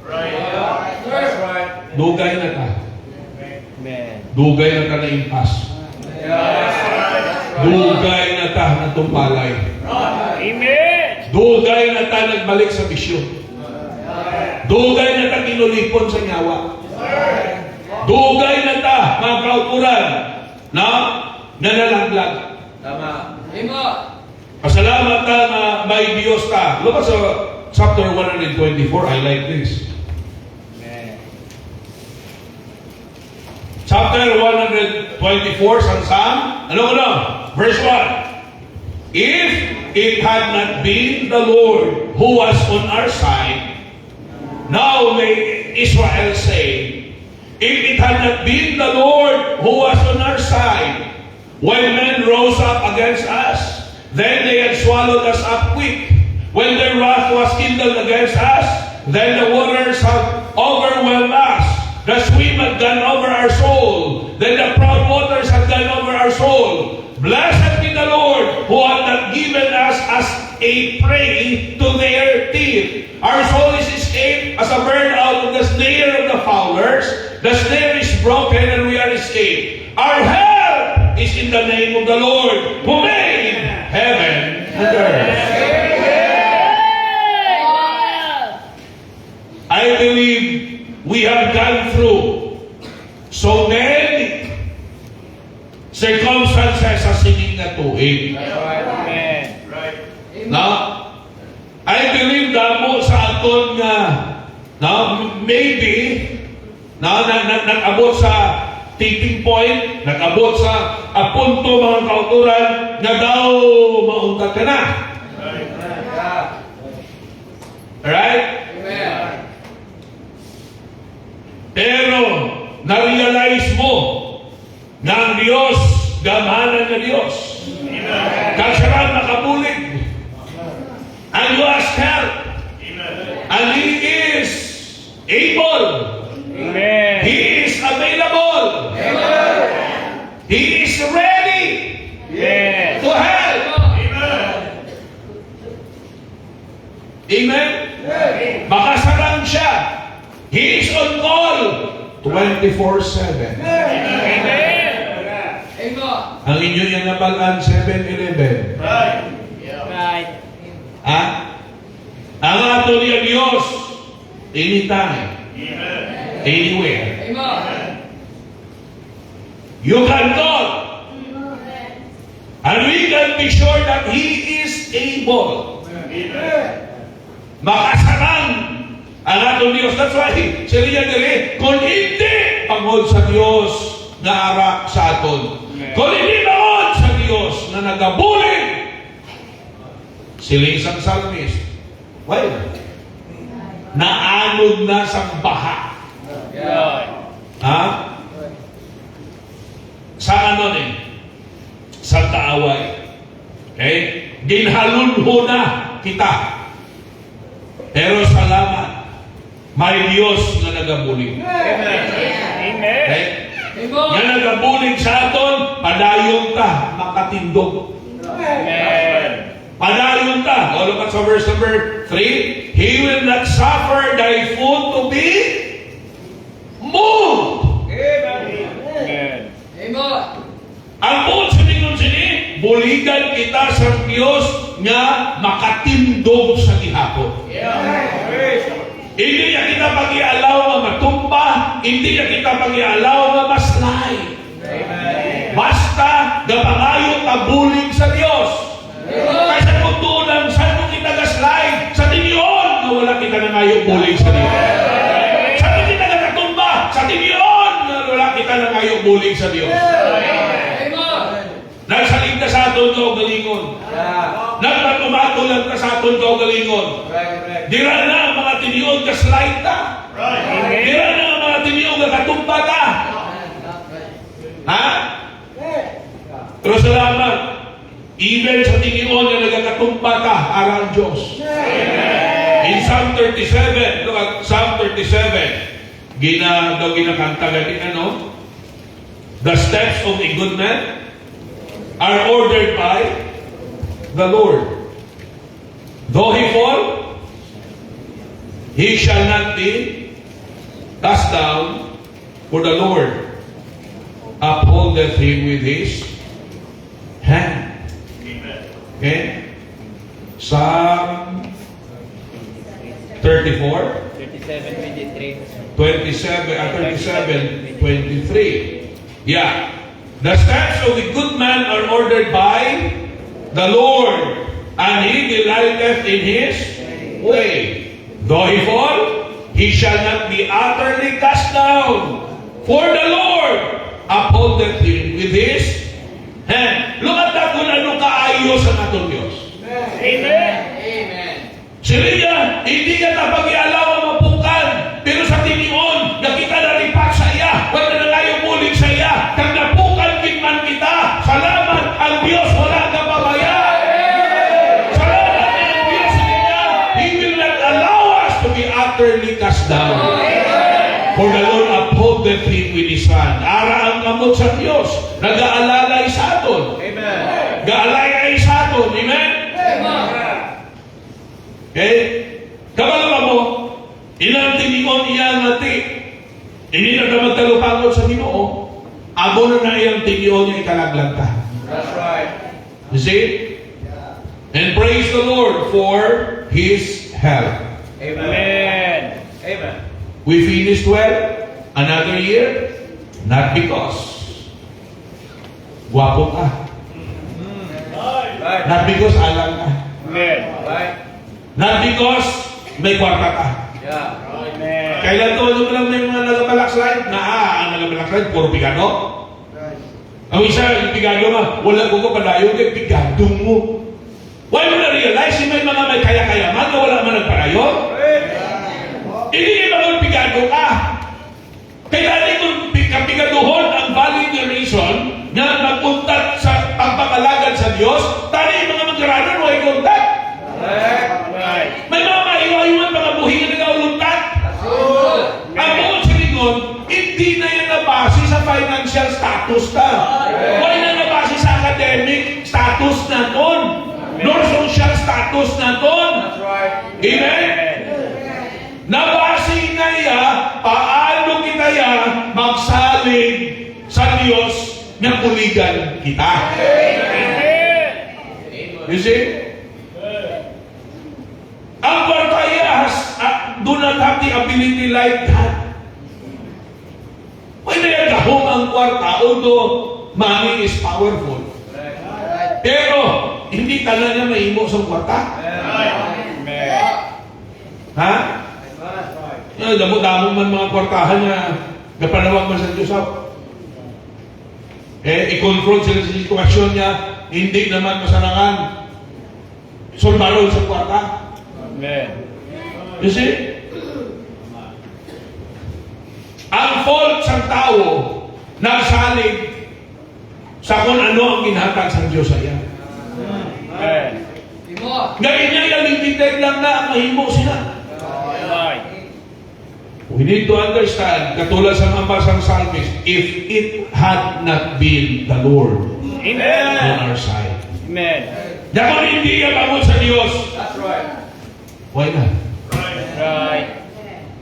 That's right. Dugay na ta. Amen. Dugay na ta na impas. Dugay na ta na tumpalay. Amen. Dugay na ta nagbalik sa bisyon. Dugay na ta kinulipon sa nyawa. Dugay na ta, mga kauturan, na nanalaglag. Tama. Pasalamat ta na may Diyos ta. Look at sa chapter 124, I like this. Amen. Chapter 124 sa Psalm, verse 1. If it had not been the Lord who was on our side, now may Israel say, if it had not been the Lord who was on our side, when men rose up against us, then they had swallowed us up quick. When their wrath was kindled against us, then the waters have overwhelmed us. The stream had gone over our soul. Then the proud waters had gone over our soul. Blessed be the Lord who hath not given us as a prey to their teeth. Our soul is escaped as a bird out of the snare of the fowlers. The snare is broken and we are escaped. Our help is in the name of the Lord who made heaven and earth. I believe we have gone through so many circumstances sa sining na tuig. Amen. Na, I believe damo sa aton nga, na, maybe, nag-abot sa tipping point, nag-abot sa punto mga kauturan na daw mauntat ka na. Alright? Pero, na-realize mo na ang Diyos, gamahanan na Diyos. Kasyaran makabulig. And you ask help. And He is able. Amen. He is available. Amen? Makasarang siya. He is on call 24/7. Amen. Ang inyo yung nabalaan 7-Eleven. Right. Ha? Ang ato niya Diyos, anytime, anywhere. You can call. And we can be sure that He is able. Makasarang ang atong Diyos. That's why sila niya dili, kung hindi pangod sa Diyos na ara sa aton. Kung hindi pangod sa Diyos na nagabuling, sila isang salmist. Well, naanod na sa baha. Ha? Sa ano eh? Sa kaaway. Okay? Ginhalunho na kita. Pero salamat, may Diyos na nagabulig. Amen. Okay? Nga nagabulig sa aton, padayon ta, makatindog. Amen. Padayon ta. O, look at sa verse number 3. He will not suffer thy foot to be moved. Amen. Ang buod sa tingnon sini, buligan kita sa Diyos nga makatindog sa gihapon. Hindi niya kita pag-ialaw nga matumba, hindi niya kita pag-ialaw nga maslay. Basta gapangayo ka bulig sa Diyos. Kasi kung tulang saan mo kita gaslay, sa tinyon na wala kita nangayo bulig sa Diyos. Saan mo kita nakatumba, sa tinyon na wala kita nangayo bulig sa Diyos. Nagsalig ka sa aton kaugalingon. Nagpatumatulad ka sa aton kaugalingon. Dira na ang mga tiniyon ka slide ta. Dira na ang mga tiniyon ka katumba ta. Ha? Pero salamat. Even sa tiniyon na nagkakatumba ka, aral Diyos. In Psalm 37, look at Psalm 37, ginakanta gani ano? The steps of a good man are ordered by the Lord. Though he fall, he shall not be cast down, for the Lord upholdeth him with his hand. Okay? Psalm 34, 37, 23. Yeah. The steps of the good man are ordered by the Lord, and he delighteth in his way. Though he fall, he shall not be utterly cast down, for the Lord upholdeth him with his hand. Look at that kung ano kaayos ang atong Diyos. Amen. Sila niya, hindi ka na pag-ialaw ang mapukan, pero sa tinion, nakita na lipak sa iya, wala na ngayon muling sa iya, kang napukan kitman kita, salamat ang Diyos, wala ka babaya. Salamat ang Diyos sa niya, He will not allow us to be utterly cast down. For the Lord upholdeth him with his hand. Ara ang kamot sa Diyos, nag-aalalay sa aton. Gaalay sa aton. Amen? Okay? Kabalo mo, ilang tiningon iyang nati. Hindi na ka magtalupangod sa Ginoo. Abo na iyang tiningon niya ikalaglag ka. That's right. You see? And praise the Lord for His help. Amen. We finished well. Another year. Not because guwapo ka. Not because alam ka. Amen. Not because may kwarta ka. Amen. Kailan to ano lang may mga nagapalakslide? Ang nagapalakslide, puro pigado. Ang isa, yung pigado nga, wala ko padayon kay pigado mo. Why mo na-realize may mga may kaya-kayaman na wala man nagpadayon? Hindi kayo mga pigado ka. Kailangan kung kapigaduhon ang valid reason na magpuntat sa pagpakalagad sa Diyos, tali mga mag-aralan o ikuntat. May mga maiwa-iwan mga buhingan na kauluntat. Ang buong silingon, hindi na yan nabase sa financial status ka. Wala na nabase sa academic status na ton, nor social status na ton. Amen? Nabasi na ya, paano kita ya magsalig sa Diyos na kuligan kita. You see? Ang kwarta do not have the ability like that. Pwede yan gahong ang kwarta, although money is powerful. Pero, hindi tala niya mahimo sa kwarta. Ha? Damo-damo man mga kwartahan niya, napanawag man sa Diyos. I-control sila sa sitwasyon niya, hindi naman masarangan. Sulbarol sa kwarta. You see? Ang fault sa tao, nagsalig sa kung ano ang ginhatag sa Diyos sa iya. Ngayon niya yung limited lang na ang mahimo sila. We need to understand, katulad sa mga basang psalmist, if it had not been the Lord on our side. Kung hindi abangod sa Diyos, why not?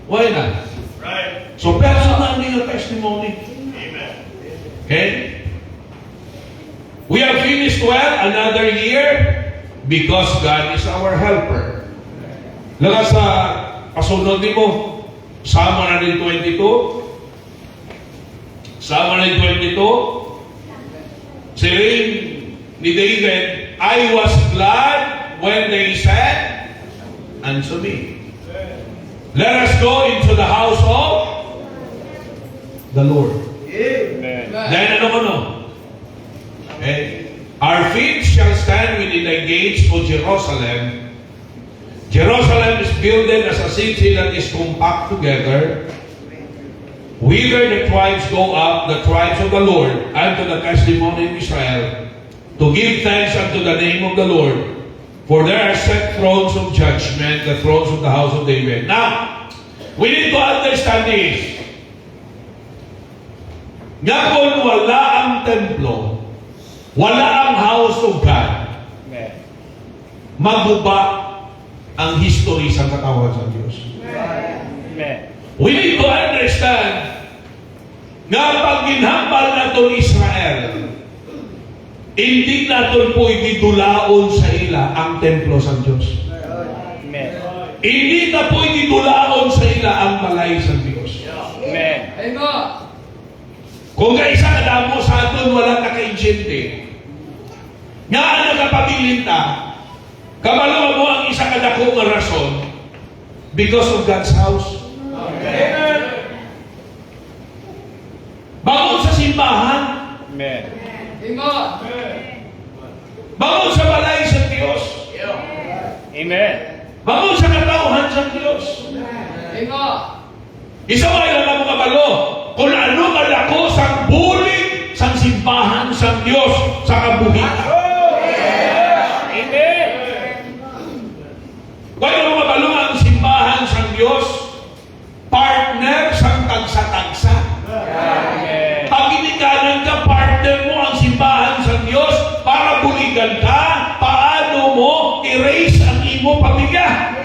Why not? So personal your testimony. Okay? We have finished well another year because God is our helper. Laga sa pasunod mo, Psalm 122. Psalm 122. Saying ni David, I was glad when they said unto me, let us go into the house of the Lord. Then ano? Okay. Our feet shall stand within the gates of Jerusalem. Jerusalem is built as a city that is compact together. Whither the tribes go up, the tribes of the Lord, unto the testimony of Israel, to give thanks unto the name of the Lord. For there are set thrones of judgment, the thrones of the house of David. Now, we need to understand this. Nga kung wala ang templo, wala ang house of God, maguba ang history sa katawan sa Diyos. We need to understand nga pag ginhambal natin Israel, hindi natin pwede dulaon sa ila ang templo sa Diyos. Hindi na pwede dulaon sa ila ang balay sa Diyos. Kung kaisa kadamo sa atin, wala ka-insyente. Nga ano kapabilinta, kabalawa mo ang isa kadako nga rason because of God's house. Bangon sa simbahan. Bangon sa balay sa Diyos. Bangon sa katauhan sa Diyos. Isa mo ilang mga kabalo, kung ano kadako sa bulig sa simbahan sa Diyos sa kabuhian. Kaya mga balong ang simbahan sa Diyos, partner sa tagsa-tagsa. Pag inikanan ka, partner mo ang simbahan sa Diyos para buligan ka, paano mo erase ang imo pamilya.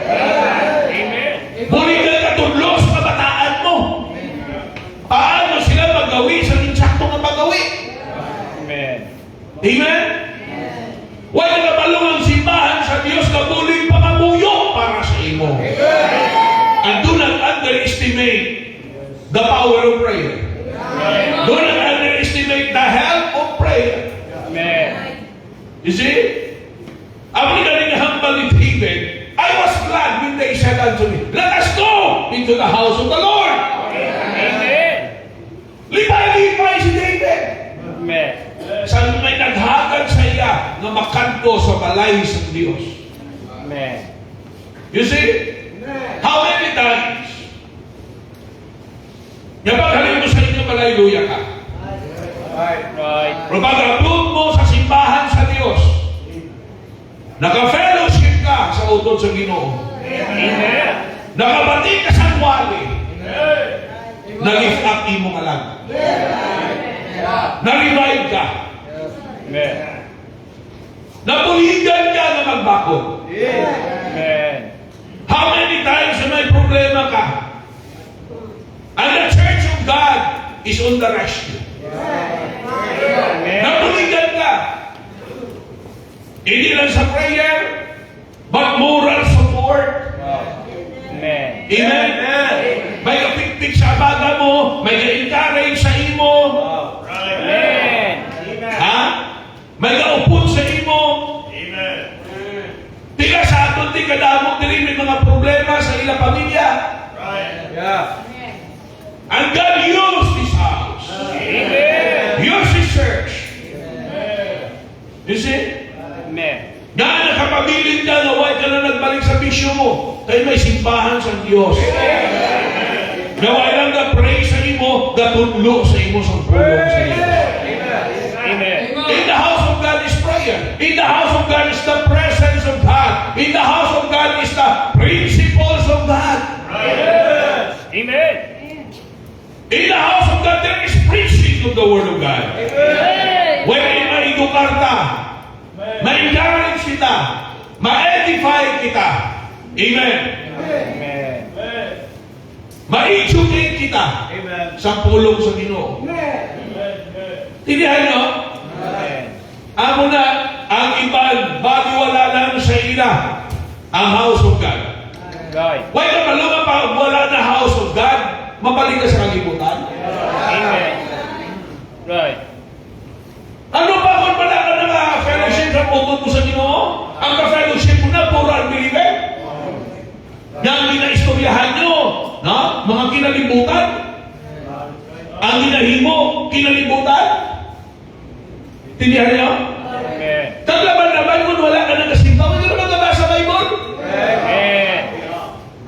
Buligan ka tudlo sa kabataan mo. Paano sila magawi sa insakto nga magawi. Amen? Wala na balong ang simbahan sa Diyos na bulig pamamuyo para sa imo. And do not underestimate the power of prayer. Do not underestimate the help of prayer. You see? Ang galing humble ni David, I was glad when they said unto me, let us go into the house of the Lord. Lipay-lipay si David. Sa may naghagad sa iya na makanto sa balay sa Diyos. You see? How many times? Napaghalin mo sa inyo, malayluya ka. Pero pag-upload mo sa simbahan sa Diyos, naka-fellowship ka sa utod sa Ginoo. Nakabati ka sa wali. Nag-lift up imo ka lang. Na-revive ka. Nabuligan ka na magbakod. is on the rescue. Amen. Nabuligan ka. Hindi lang sa prayer, but moral support. Amen. Amen? May kapikpik sa baga mo, may ka-encourage sa imo. Amen. Ha? May kaupod sa imo. Tiga sa aton, di kadamot dili may mga problema sa ilang pamilya. And God used this house. Amen. Use His church. You see? Amen. Nga nakapabilin ka, naway ka na nagbalik sa bisyo mo. Kaya may simbahan sa Diyos. Naway lang na pray sa imo, gatudlo sa imo sa pulong sa Diyos. Amen. In the house of God is prayer. In the house of God is the presence of God. In the house of God is the principles of God. Amen. In the house of God there is preaching of the Word of God. When ma-edukar ka, ma-encourage kita, ma-edify kita. Amen. Amen. Ma-educate kita sa pulong sa Ginoo. Tinihan nyo? Amen. Amo na, ang iban, baliwala lang sa ila, ang house of God. Right. Why ka malunga pa wala na house of God, mabalik ka sa kalibutan? Amen. Right. Ano ba kung wala ka na fellowship sa putod mo sa Ginoo? Ang ka-fellowship mo na, puro unbeliever? Yang ginaistoryahan nyo, no? Mga kinalibutan? Ang ginahimo, kinalibutan? Tindihan nyo? Amen. Taglaban-laban kung wala ka nang kasimba, hindi ka naman nabasa Bible? Amen.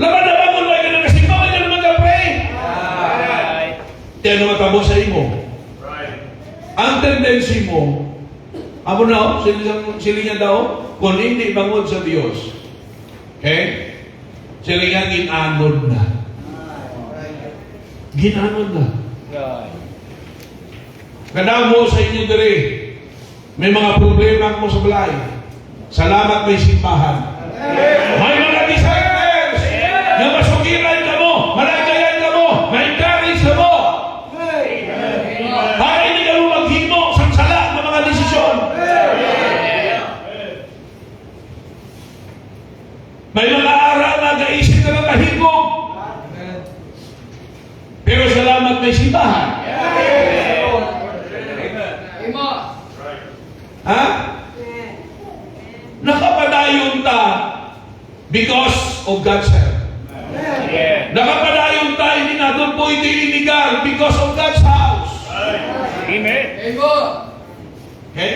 Laban-laban kung wala ka nang kasimba, hindi ka naman ka-pray? Right. Yan ang matabo sa imo. Ang tendency mo, amo na, sila daw, kung hindi bangod sa Diyos, okay? Sila nga ginanod na. Ginanod na. Right. Kadamo sa inyo diri, may mga problema mo sa balay. Salamat may simbahan. May mga disciples na masugiran ka mo, malagayan ka mo, ma-encourage ka mo. Para hindi ka mo maghimo sa sala ng mga desisyon. May mga araw na gaisip ka ng kahigog. Pero salamat may simbahan. Ha? Nakapadayon ta because of God's help. Yeah. Nakapadayon ta, hindi natin po iligal because of God's house. Amen. Okay?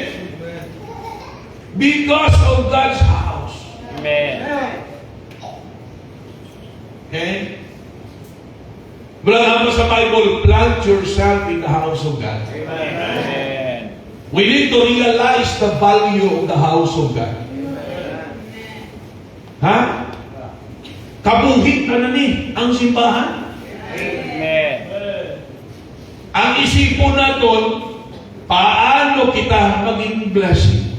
Because of God's house. Amen. Okay? Mula naman sa Bible, plant yourself in the house of God. Amen. We need to realize the value of the house of God. Ha? Kabuhit na ni ang simbahan. Amen. Ang isipon natin, paano kita maging blessing?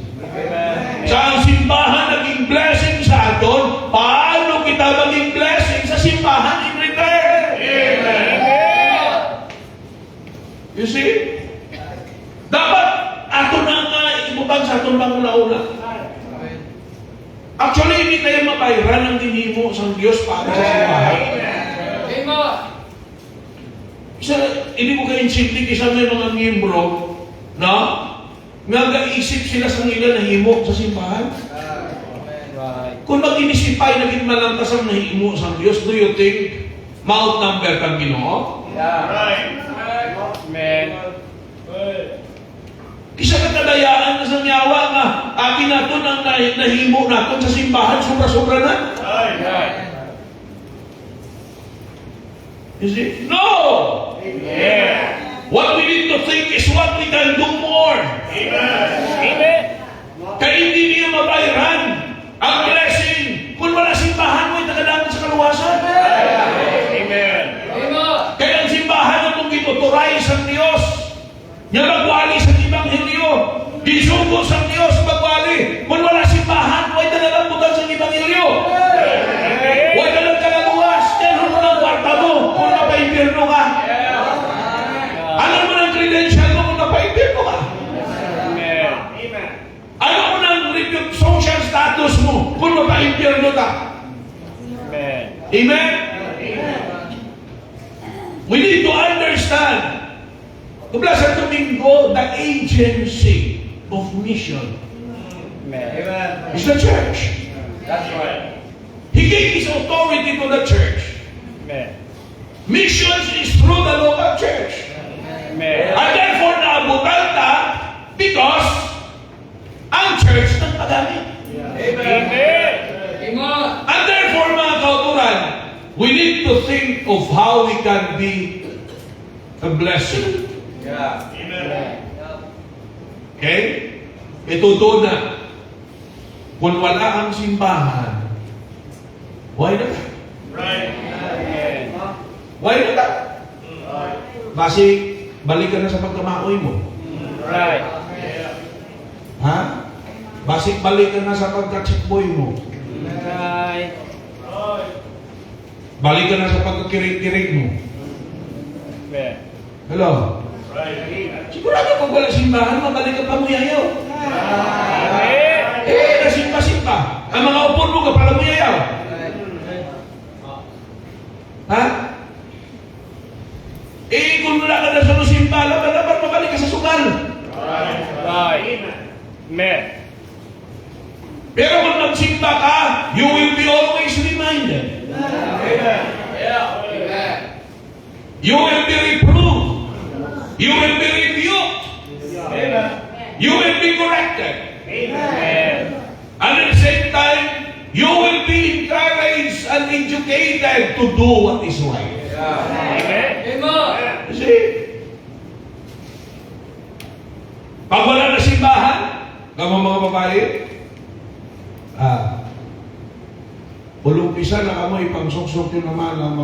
Sa ang simbahan naging blessing sa atin, paano kita maging blessing sa simbahan in return? You see? Dapat ato na nga ibutang sa atong panguna-una. Actually, hindi tayo mapairan ang dinimo sa Diyos para sa simbahan. Isa, hindi mo ka-insintik isa may mga miyembro na nag-iisip sila sa nila na himo sa simbahan. Right. Kung mag-inisipay naging malantas ang nahimo sa Diyos, do you think ma-outnumber kang Ginoo? Amen. Isa ka kadayaan na sa nyawa nga akin nato ang nahimo nato sa simbahan, sobra-sobra na. Right. You see? No! Yeah. What we need to think is what we can do more. Amen. Kaya hindi niya mabayaran ang blessing. Kung wala simbahan mo, itagadaman sa kaluwasan. Amen. Kaya ang simbahan na itong gituturay sa Diyos, niya magwali sa Ebanghelyo, gisugod sa Diyos magwali. Kung wala simbahan, huwag na nalambutan sa Ebanghelyo. Huwag ka lang kalaluwas. Kaya mo ng kwarta mo kung napaimpirno ka. Amen? We need to understand, Kubla sa Domingo, the agency of mission Amen. is the church. That's right. He gave His authority to the church. Amen. Missions is through the local church. Amen. And therefore, naabutan na because ang church nagpagamit. Amen. And therefore, mga kauturan, we need to think of how we can be a blessing. Amen. Okay? Ito doon na. Kung wala ang simbahan, why not? Right. Amen. Why not? Basi, balik ka na sa pagkamaoy mo. Right. Ha? Basi, balik ka na sa pagka-checkboy mo. Right. Balik ka na sa pagkakirig-kirig mo. Amen. Hello? Right. Sigurado pag wala simbahan, mabalik ka pa mo yayaw. Amen. Nasimpa-simpa. Ang mga upon mo, kapala mo yayaw. Ha? Kung wala ka na sa simba, laban mabalik ka sa sugal. Right. Amen. Pero kung magsimba ka, you will be always reminded. You will be reproved. You will be rebuked. You will be corrected. Amen. And at the same time, you will be encouraged and educated to do what is right. Amen. You see? Pag wala na simbahan, mga babae, ulumpisa na kamo ipangsuksok yun naman ang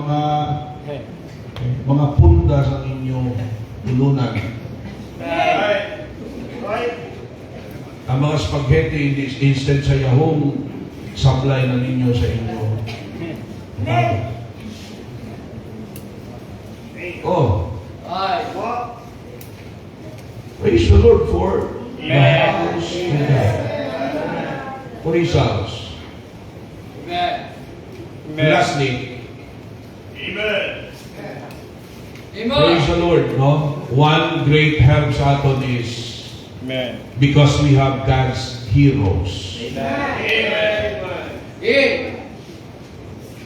mga punda sa inyong tulunan. Ang mga spaghetti instead sa yahong supply na ninyo sa inyo. Oh. Praise the Lord for the house of God. For His house. And lastly, praise the Lord, no? One great help sa aton is Amen. because we have God's heroes.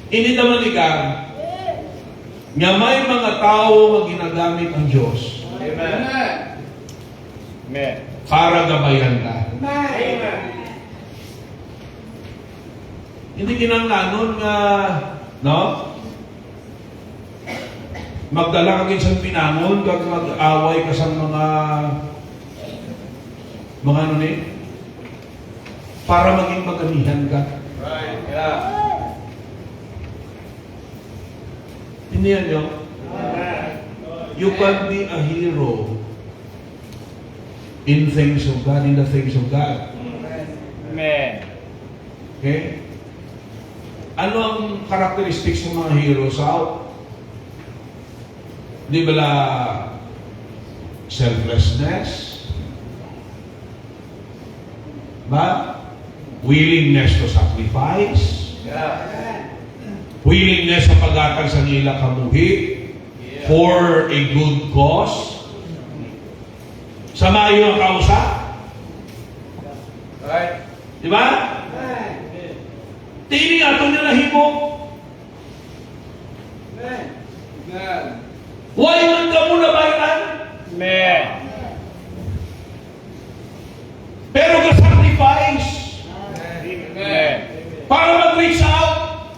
Hindi naman ikaw, nga may mga tao nga ginagamit ang Diyos Amen. para gabayan ka. Hindi kinanglanon nga, no? Magdala ka sa pinangon, kag mag-away ka sa mga ano ni? Para maging magamihan ka. Hindi yan yun. You can be a hero in things of God, in the things of God. Amen. Okay? Ano ang characteristics ng mga heroes out? Di ba la selflessness? Ba? Willingness to sacrifice? Willingness sa pag-atag sa nila kamuhi for a good cause? Samayo ang kausa? Di ba? Tini ato niya nahimo. Why man ka muna bayan? Amen. Pero ka-sacrifice Amen. para mag-reach out.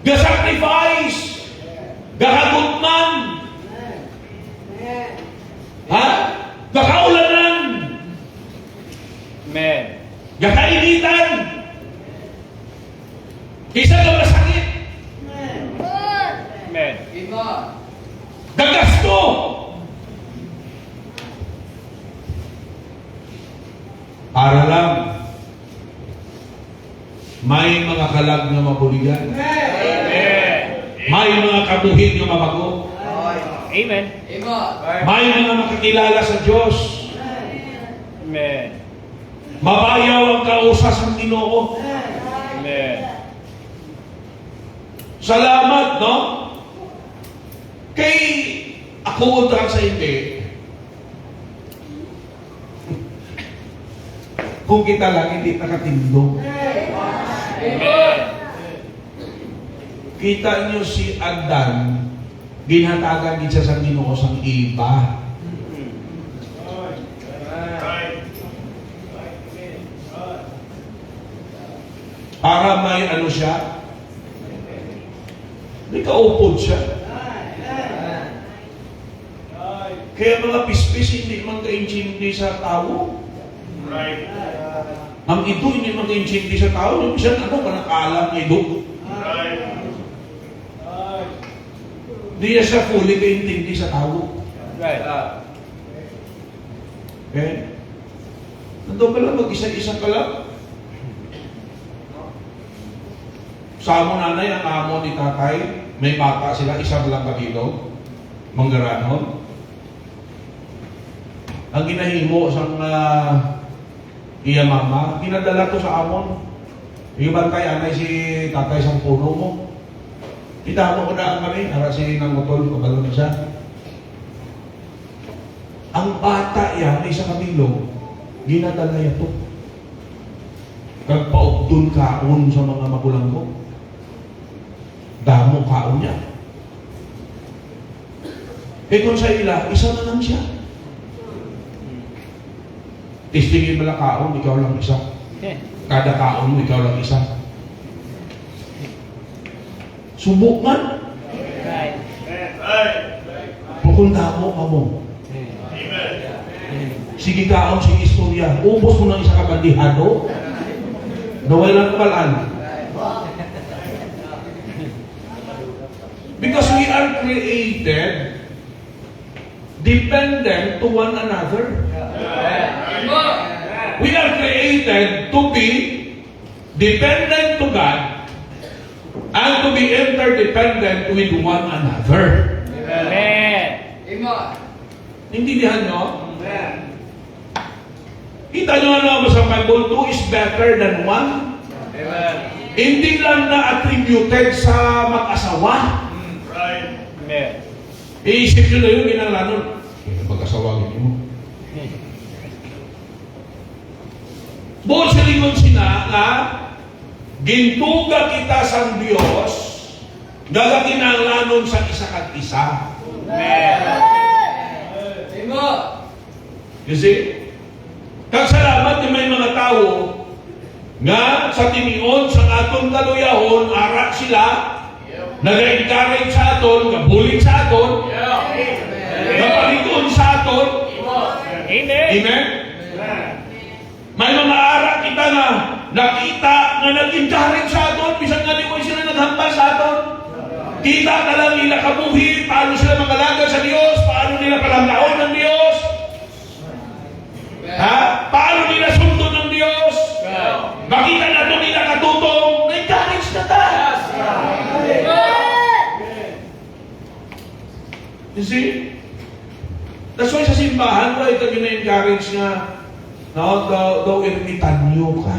Ka-sacrifice. Gakagutman. Ha? Gakaulanan. Amen. Gakainitan. Isa ka masakit. Amen. Gagasto. Para lang may mga kalag na mabuligan. Amen. May mga kabuhig na mabago. Amen. May mga makakilala sa Diyos. Amen. Mabayaw ang kausas ng Ginoo. Amen. Salamat, no? Kay ako untang sa hindi. Kung kita lang hindi nakatindog. Kita niyo si Adan, ginhatagan din siya sa Ginoo sang iba. Para may ano siya, may kaupod siya. Kaya mga pispis hindi man ka-intindi sa tao. Ang ito hindi man ka-intindi sa tao. Yung siya ano, panakalam niya ito. Hindi niya siya fully ka-intindi sa tao. Right. Okay? Nandun ka lang, mag-isa-isa ka lang. Sa amo nanay, ang amo ni tatay, may bata sila, isang lang kabilo, manggaranon. Ang ginahimo sa iya mama, kinadala to sa amon. Yung bantay, anay si tatay sa puno mo. Itamo ko na kami, para si nangutol, kabalo na siya. Ang bata yan, isa kabilo, ginadala yan to. Kagpaugdun kaon sa mga magulang ko. Damo kaon niya. Eh kung sa ila, isa na lang siya. Tistingin mo lang kaon, ikaw lang isa. Kada kaon mo, ikaw lang isa. Subok man. Right. Kung damo ka mo. Sige kaon, sige istorya. Ubos mo ng isa kabandihado. Naway lang kabalaan. Because we are created dependent to one another. We are created to be dependent to God and to be interdependent with one another. Amen. Intindihan nyo? Kita nyo ano sa Bible, two is better than one. Hindi lang na attributed sa mag-asawa. Amen. Iisip nyo na yun, ginalanon. Mag-asawagin nyo. Buong sa lingon sina na gintuga kita sa Diyos gagakinanglanon sa isa kag isa. You see? Kagsalamat ni may mga tao nga sa tinion sa atong kaluyahon, ara sila, nag-encourage sa aton, gabuling sa aton, gapalikon sa aton. Amen. Amen? May mga ara kita na nakita na nag-encourage sa aton, bisan nga di mo sila naghambal sa aton. Kita na lang nila kabuhi, paano sila magalaga sa Diyos, paano nila palamlaon ng Diyos. Ha? Paano nila sundon ng Diyos? Makita na ito nila katutong, na-encourage na ta. You see? That's why sa simbahan, why ito gina-encourage nga, no, daw ermitan nyo ka.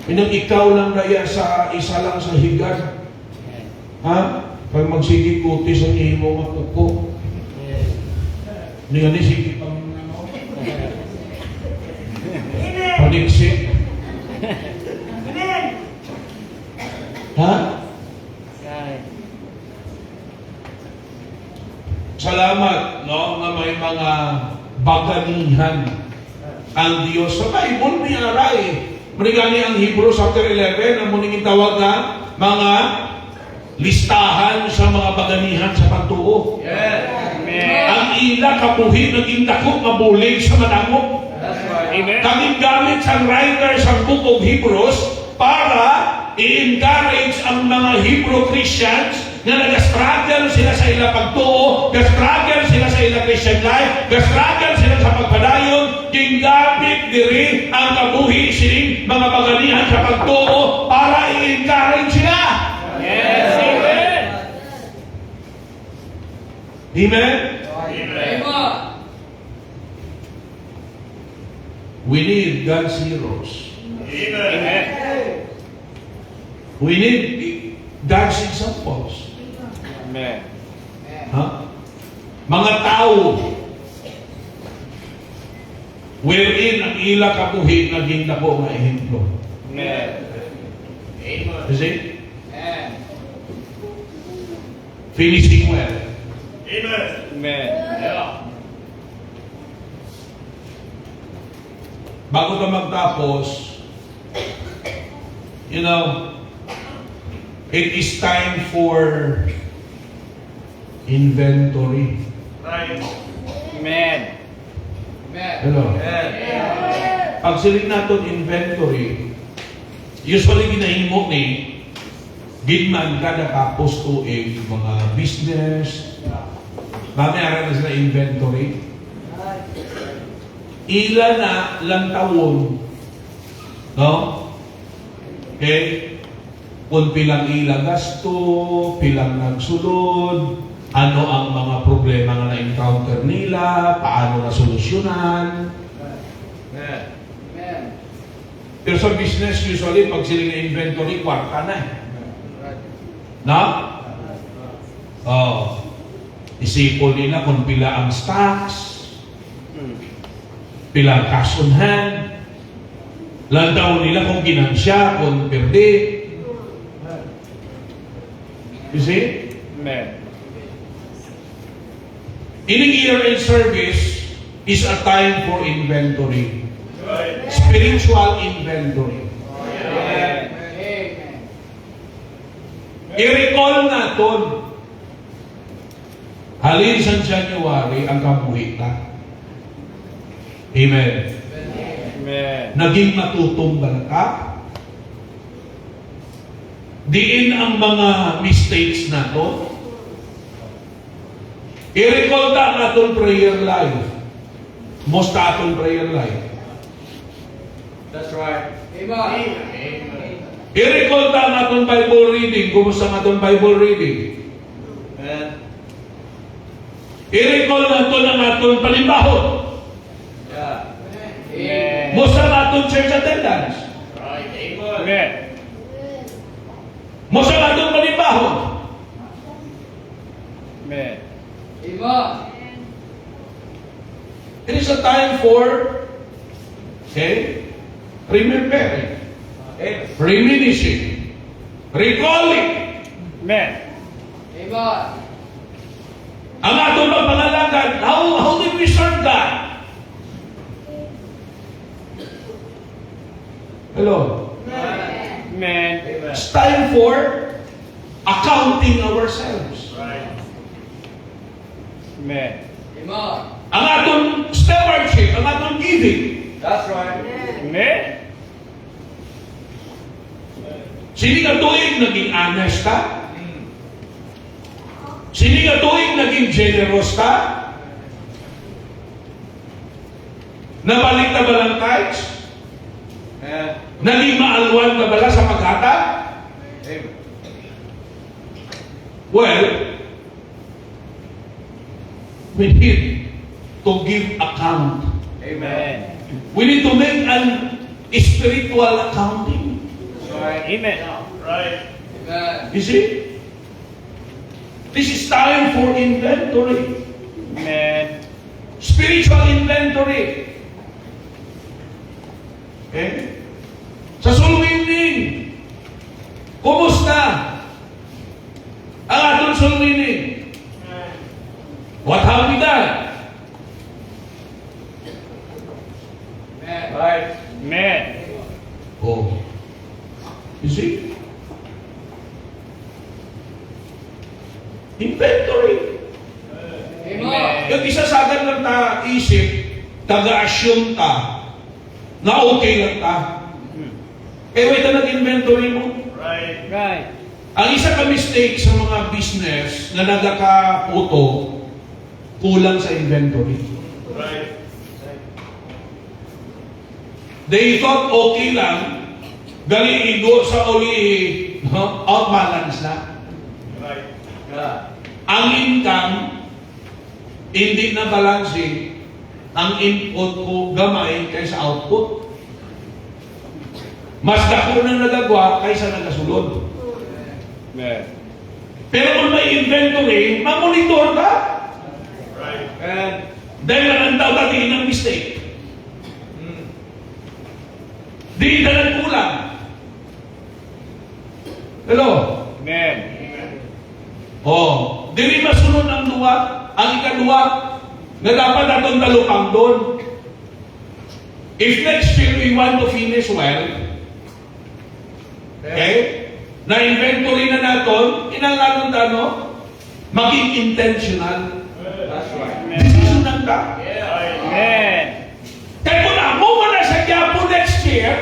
Pinang ikaw lang daya sa isa lang sa higad. Ha? Pag magsigit kutis ang imo matuko. Hindi nga ni sige pang ano. Paniksik. Ha? Salamat, no, nga may mga baganihan ang Diyos. Sa Bible, may aray. Manigani ang Hebrews chapter 11, ang muningin tawag na mga listahan sa mga baganihan sa pagtuo. Amen. Ang ila kabuhi naging dako mabulig sa madamo. Amen. Kaming gamit sa writer sa Book of Hebrews para i-encourage ang mga Hebrew Christians na nag-struggle sila sa ila pagtuo, nag-struggle sila sa ila Christian life, nag-struggle sila sa pagpadayon, gingamit diri ang kabuhi sining mga baganihan sa pagtuo para i-encourage sila. Yes. Amen. Amen? We need God's heroes. Amen. We need God's examples. Amen. Ha? Mga tao wherein ang ila kabuhi naging dako nga ehemplo. Amen. You see? Finishing well. Amen. Bago ka magtapos, you know, it is time for inventory. Amen. Hello? Pag siling natin inventory, usually ginahimo ni gitman kada kapos tuig mga business, mamaya na sila inventory. Ila na lang tawon, no? Okay? Kung pilang ila gasto, pilang nagsulod, ano ang mga problema nga na-encounter nila, paano na solusyonan. Pero sa business, usually, pag sila na inventory, kwarta na. No? Oh. Isipon nila kung pila ang stocks, pila ang cash on hand, lantaw nila kung ginansya, kung perde. You see? Amen. Ining year-end service is a time for inventory. Spiritual inventory. I-recall natin. Halin sa January ang kabuhi na. Amen. Amen. Naging matutumbal ka. Diin ang mga mistakes nato. I-recall na natin prayer life. Most aton prayer life. That's right. I-recall na natin Bible reading. Kumusta natin Bible reading? I-recall natin ang aton palimbahon. Amen. Musta natin church attendance? Amen. Musta natin palimbahon? Amen. It is a time for, okay, remembering, reminiscing, recalling. Amen. Ang atong pangalagan, how did we serve God? Hello? Amen. It's time for accounting ourselves. Amen. Ang atong stewardship, ang atong giving. That's right. Amen. Sini nga tuig naging honest ka? Sini nga tuig naging generous ka? Nabalik na ba ng tithes? Naging maalwan ka ba sa pagkata? Well, we need to give account. Amen. We need to make an spiritual accounting. Amen. You see? This is time for inventory. Amen. Spiritual inventory. Okay? Sa sulwining, kumusta ang atong sulwining? What have we done? Amen. Oh. You see? Inventory. Yung isa sa akin lang ta isip, taga-assume ta na okay lang ta. Eh, wait na nag-inventory mo. Right. Ang isa ka mistake sa mga business na nagkakaputo, kulang sa inventory. They thought okay lang, gali igo sa uli, no? Out balance na. Ang income, hindi na balancing, ang input ko gamay kaysa output. Mas dako nang nagagawa kaysa nagasulod. Amen. Pero kung may inventory, mamonitor ka. Amen. Dahil nanandaw natin ng mistake. Di dalang kulang. Hello? Amen. Oh, diri masunod ang duwa, ang ikaduwa, na dapat atong talupang doon. If next year we want to finish well, okay, na-inventory na natin, kinalanon tano, maging intentional. That's right. Desisyonan ka. Amen. Kaya kung ako mo na sa Quiapo next year,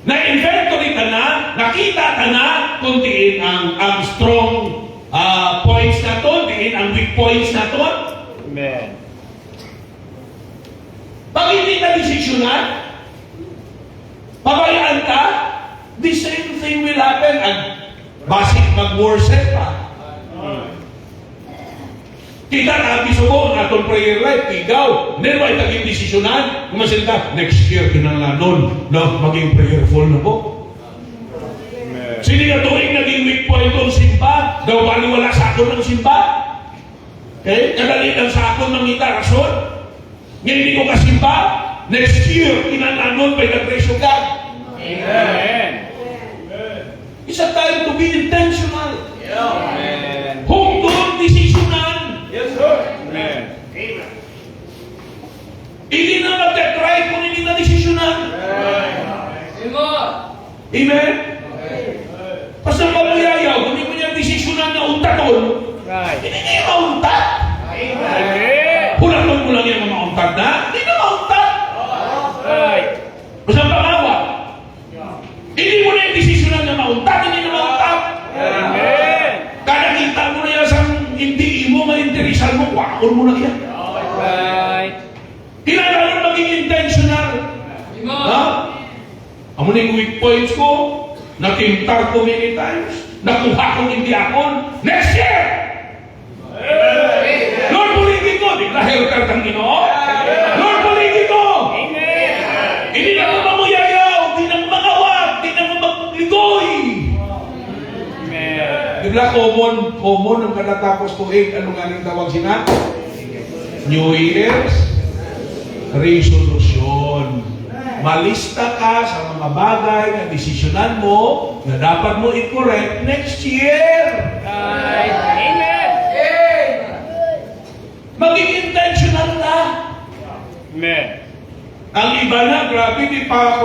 na-inventory ka na, nakita ka na kung diin ang strong points na to, diin ang weak points na to. Amen. Pag hindi ka desisyonan, pabayaan ka, the same thing will happen. Ang basic mag-worship pa. Kita na bisugo ang atong prayer life, ikaw. Hindi ba itaging desisyonan? Kumasin ka, next year, kinalanon, na maging prayerful na po. Amen. Sini nga tuwing naging weak point ang simba, daw baliwala sa akon ng simba. Okay? Kadali lang sa akon ng ita, rason. Ngayon hindi ko kasimba, next year, kinalanon by the grace of God. Amen. It's a time to be intentional. Amen. Kung doon desisyonan, Yes, sir. Amen. hindi na magka-try kung hindi na desisyonan. Amen? Basta mamuyayaw, kung hindi mo niya desisyonan na untaton, Right. hindi niya mauntat. Amen. Hulang mo lang yung mga mauntat na, hindi na mauntat. Right. Basta pangawa. Hindi mo na yung desisyonan na mauntat, hindi na mauntat. Amen. Kada kita mo na yan sa hindi mo, ma-interesan mo, wakon mo na yan. Right. Kailangan maging intentional. Ha? Amo na yung weak points ko, natintar ko many times, nakuha kong hindi akon, next year! Lord, puligin ko, di lahir ka kang Ginoo. Lord, puligin ko! Amen. Hindi na ko mamuyayaw, di na ko makawag, di na ko magligoy. Amen. Bigla common ang katatapos ko, ano nga nang tawag sina? New Year's Resolution. Malista ka sa mga bagay na desisyonan mo na dapat mo i-correct next year. Right. Amen. Maging intentional na. Amen. Ang iba na, grabe, di pa,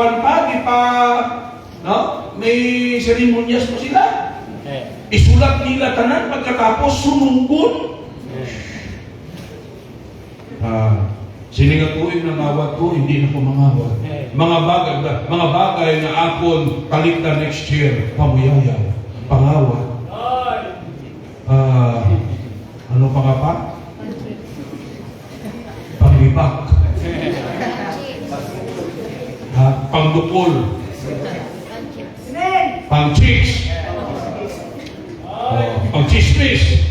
no? May seremonyas pa sila. Isulat nila tanan pagkatapos sunungkon. Sinigatuin na mawat ko, hindi na ko mangawat. Mga bagay na akon kaligtan next year, pamuyayaw, pangawat. Ano pa nga pa? Panglibak. Pangdukol. Pang-chicks. Pang-chismis.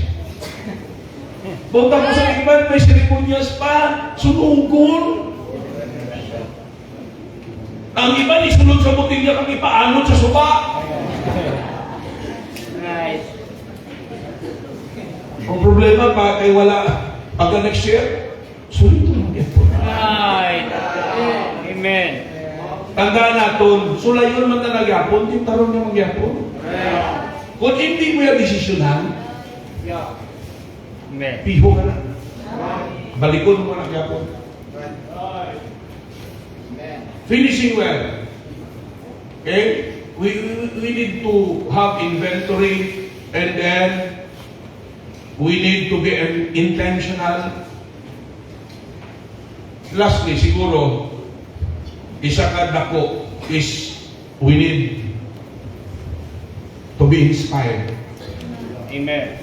Punta mo sa iban, may seremonyas pa, sunugol. Ang iba ni sunod sa butilya kang ipaanod sa suba. Right. Ang problema pa kay wala pagka next year, sulit mo magyapon. Right. Amen. Tandaan natin, sulayon man na nagyapon, yung taron niya magyapon. Kung hindi mo yung desisyonan, Amen. piho ka lang. Balikon mo nagyapon. Finishing well. Okay? We need to have inventory and then we need to be intentional. Lastly, siguro, isa ka dako is we need to be inspired. Amen.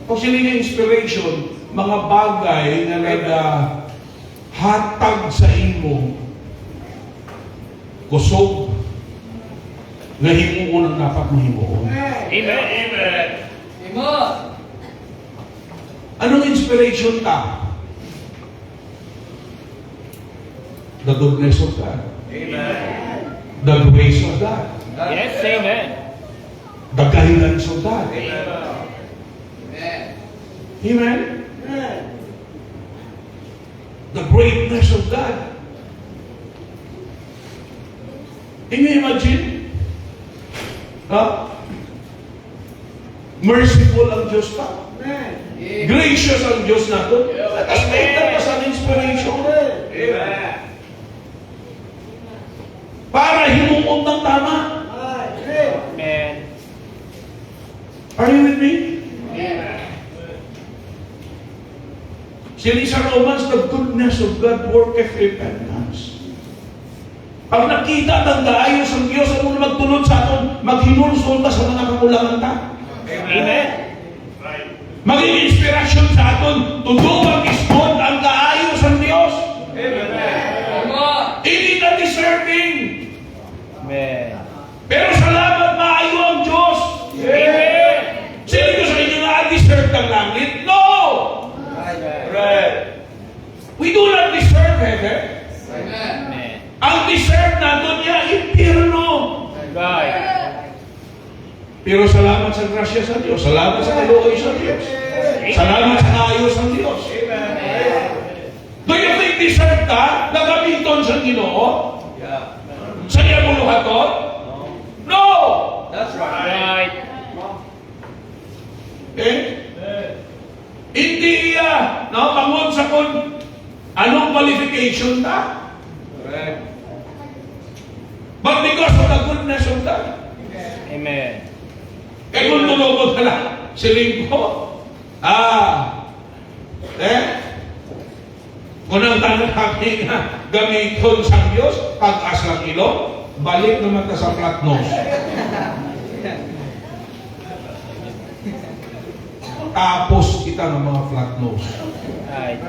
Kung sila yung inspiration, mga bagay na hatag sa imo, kusog, nga himuon ang dapat mahimuon. Amen. Amen. Anong inspiration ka? The goodness of God. Amen. The grace of God. Yes, amen. The guidance of God. Amen. Amen? The greatness of God. Can you imagine? Merciful ang Diyos pa. Gracious ang Diyos natin. Expect na sa inspiration. Amen. Para himuon ng tama. Amen. Are you with me? Sili sa Romans, the goodness of God worketh repentance. Pag nakita ng daayos ang Diyos, ang magtulod sa aton, maghinulsol ta sa mga kakulangan ta. Amen. Maging inspirasyon sa aton, tudugang isbon ang kaayos ang Diyos. Hindi na deserving. Amen. Pero salamat maayo ang Diyos. Amen. Sino ko sa inyo na deserve ng langit? No! Right. We do not deserve heaven. Amen. Ang deserve natin niya, impirno. Right. Pero salamat sa grasya sa Diyos. Salamat sa kaluoy sa Diyos. Salamat sa kaayos ng Diyos. Do you think deserve ka na gamiton sa Ginoo? Yeah. Sa iya buluhaton? No! That's right. Right. Eh? Hindi iya, no? Pangod sa kun, anong qualification ta? Correct. But because of the goodness of God. Amen. Eh kung tulungan ka lang, siling ko, kung ang tanong kami nga gamiton sa Diyos, pag-as lang ilong, balik naman ka sa flat nose. Tapos kita ng mga flat nose. Right.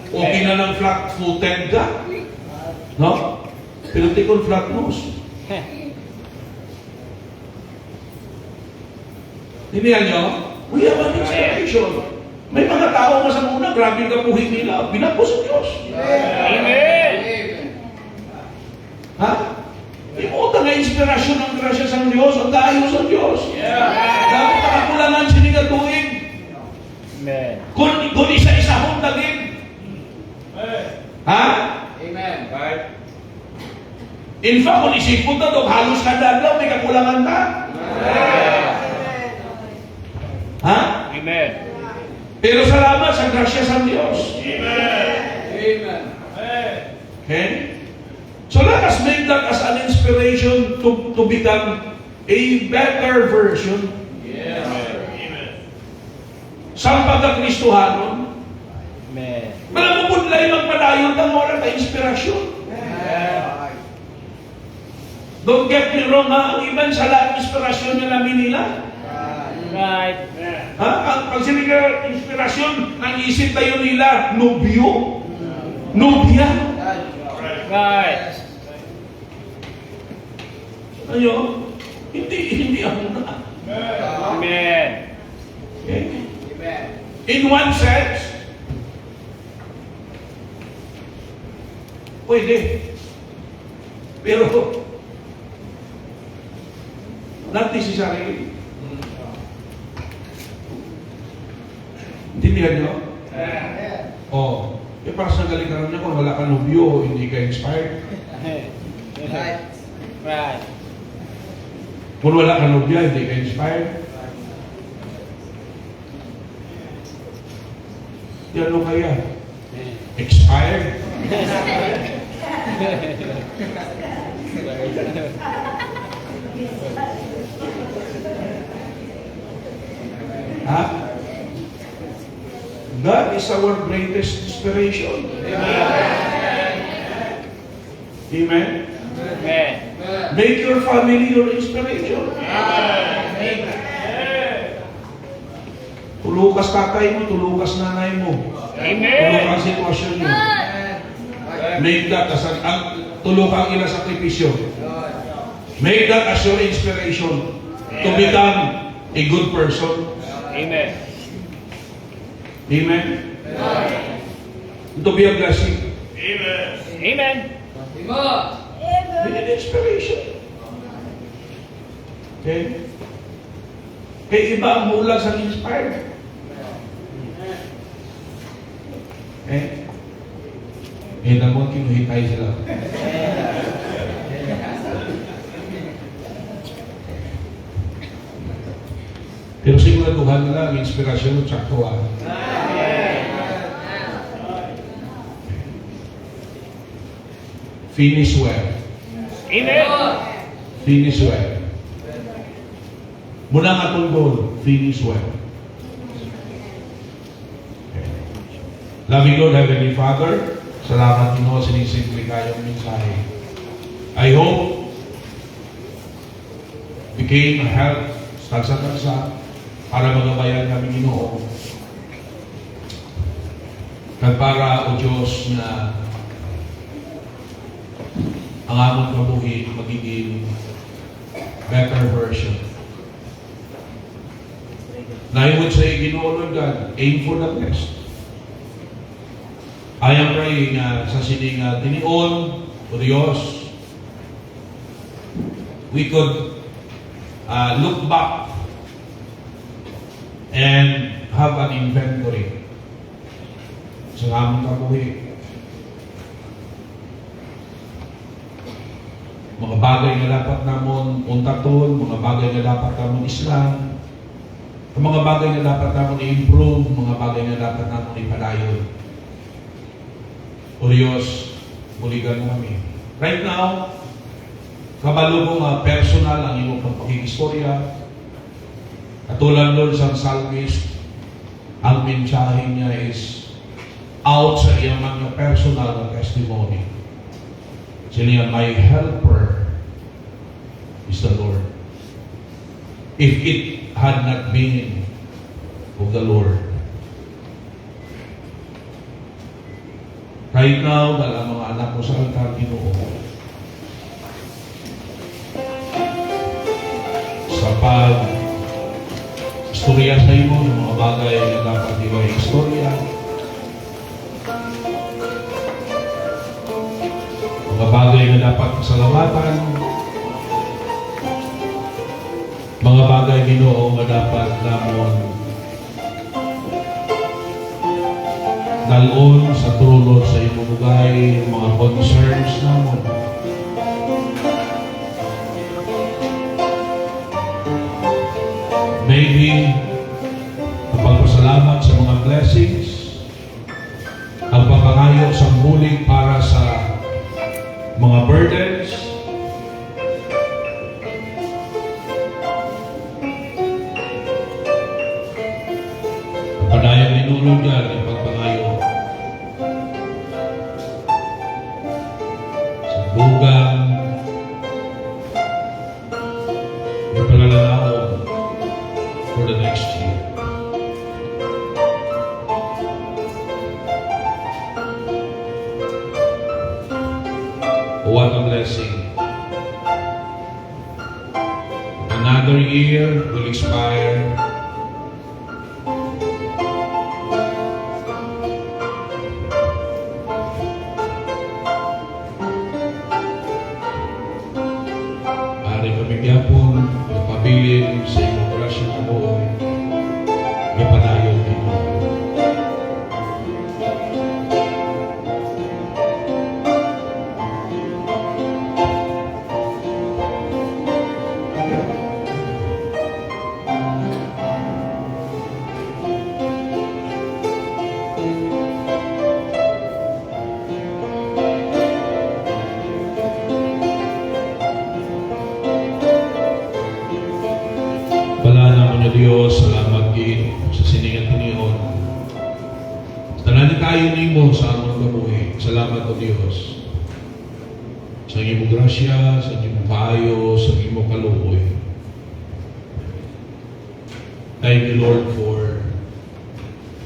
Okay na ng flat-footed ka. No? Pero di ko flat nose. Hindi nyo? We have an inspiration. May mga tao nga sa muna, grabe ka puhin nila. Binagpo sa Diyos. Amen. Ha? Imuta nga inspirasyon ng grasya sa Diyos, ang kaayos sa Diyos. Dapat nakakulangan siya tuig. Amen. Kung isa-isa hong daging. Ha? Amen. Right. In fact, kung isipon na doon, halos kada daw, may kakulangan ka. Ha? Amen. Pero salamat sa grasya sa Diyos. Amen. Okay? So let us make that as an inspiration to become a better version Yeah. sa pagkakristohanon. Amen. Malagubudlay magpadayon ng wala na inspirasyon. Don't get me wrong, ha? Ang iban sa lahat inspirasyon na namin nila. Right. Ha? Ang sinigang inspirasyon, ang isip tayo nila, nobyo, nobya. Right. Ano? Hindi ako na. Amen. Okay? Amen. In one sense, pwede. Pero, not necessarily. Intindihan nyo? Oh, para sa galingan niya kung wala ka nobyo, hindi ka inspired. Right. Right. Kung wala ka nobya, hindi ka inspired. Yan o kaya? Expired? Ha? God is our greatest inspiration. Amen? Amen. Make your family your inspiration. Tulukas tatay mo, tulukas nanay mo. Amen. Tulukas sitwasyon nyo. Make that as tulukang ila sakripisyo. Make that as your inspiration to become a good person. Amen. Amen? To be a blessing. Amen. We need inspiration. Okay? Iba ang bulag sa inspired. Naman kinuhitay sila. Pero siguraduhan nila ang inspirasyon at saktuan. Finish well. Amen. Finish well. Muna nga itong goal, finish well. Loving Lord, Heavenly Father, salamat Ginoo, sinisimple kayong mensahe. I hope became a help sa tagsa para magabayan kami Ginoo. At para, O Diyos, na ang among kabuhi magiging better version. Na I would say, Ginoo, Lord God, aim for the best. I am praying sa sining tinion, O Diyos, we could look back and have an inventory sa among kabuhi. Mga bagay na dapat namon untaton, mga bagay na dapat namon islam, mga bagay na dapat namon i-improve, mga bagay na dapat namon ipadayon. O Diyos, buligan mo kami. Right now, kabalo mo personal ang iyong pagpakikistorya. Katulad doon sa psalmist, ang mensahe niya is out sa iyang mga personal na testimony. Sila my helper is the Lord. If it had not been of the Lord. Right now, dahil ang mga anak mo sa altar, Ginoo, sa istorya sa imo, yung mga bagay na dapat iba yung istorya, mga bagay na dapat pasalamatan, mga bagay Ginoo na dapat namon dalon sa trono sa iyong bugay, mga concerns namon. Maybe pagpasalamat sa mga blessings, ang pagpangayo sa bulig para sa mga burdens, padayon inulog yan ang pagpangayo sa bugang na palalanaon for the next year. What a blessing. Another year will expire. Ari kami gyapon pabilin sa imong grasya nga Lord. Gapadayon Ginoo. Bala naman na Diyos, salamat Ginoo sa siningan tiniyon. Tanan tayo nimo sa among kabuhi. Salamat o Diyos. Sa imong grasya, sa imong payo, sa imong kaluoy. Thank you Lord for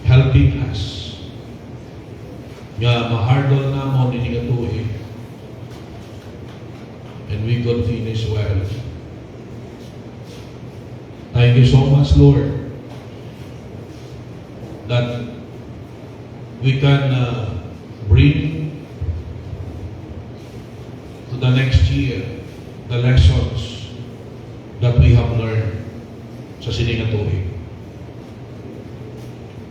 helping us. Nga mahardol namon ini katuig. And we could finish well. Thank you so much, Lord, that we can bring to the next year the lessons that we have learned sa siningatuig.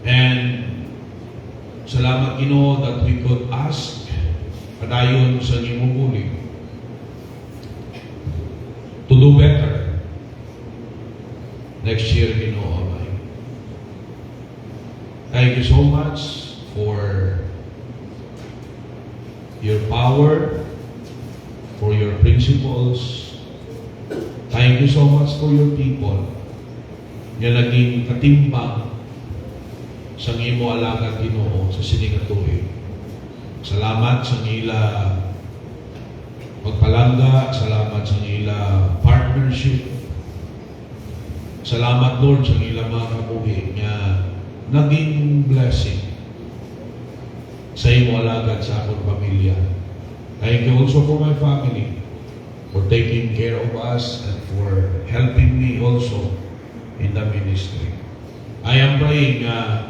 And salamat Ginoo that we could ask padayon sa imong bulig to do better next year, Ginoo Amay. Thank you so much for your power, for your principles. Thank you so much for your people nga naging katimbang sa imo alagad Ginoo sa siningatuig. Salamat sa ila pagpalangga, salamat sa ila partnership. Salamat Lord sa ila mga kabuhi nga naging blessing sa imo alagad sa akong pamilya. Thank you also for my family for taking care of us and for helping me also in the ministry. I am praying na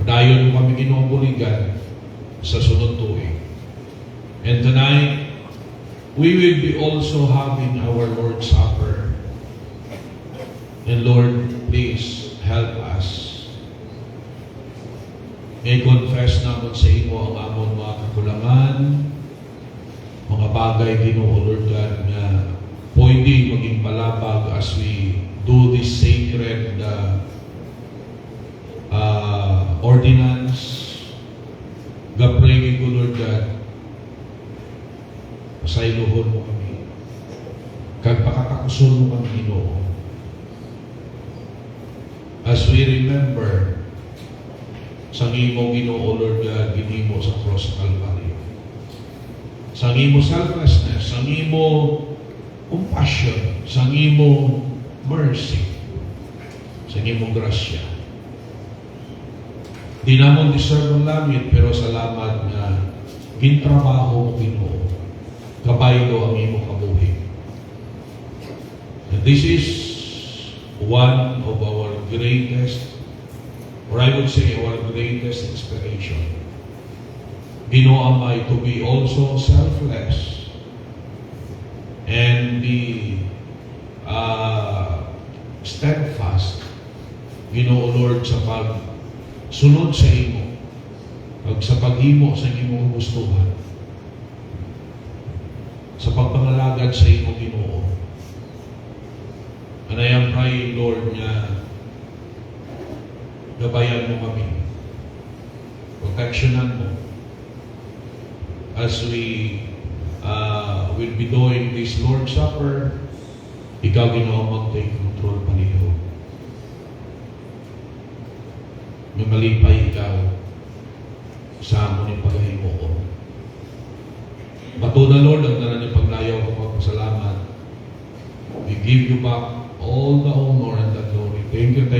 padayon mo kami Ginoong buligan sa sunod tuig. And tonight, we will be also having our Lord's Supper. And Lord, please help us. May confess naman sa imo ang amon mga kakulangan, mga bagay Ginoo Lord God na pwede maging palabag as we do this sacred ordinance. Gapray ko Lord God, pasaylohon mo kami. Kag pakatakuson mo kami Ginoo. As we remember sa imo Ginoo Lord God, ginimo sa cross sa Calvary. Sa imo selflessness, sa imo compassion, sa imo mercy, sa imo grasya. Di namon deserve ang langit, pero salamat nga gintrabaho mo Ginoo. Kabaylo ang imo kabuhi. And this is one of our greatest, or I would say our greatest inspiration. Ginoo Amay, to be also selfless and be steadfast, Ginoo Lord, sa pagsunod sa imo, sa paghimo sa imong gustuhan, sa pagpangalagad sa imo Ginoo. And I am praying, Lord, nga gabayan mo kami, protectionan mo, as we will be doing this Lord's Supper. Ikaw Ginoo mag-take control palihog. May malipay ikaw sa amon ni paghahimo ko. Bato na Lord, ang tanan ni paglayaw ko magpasalamat. We give you back all the honor and the glory. Thank you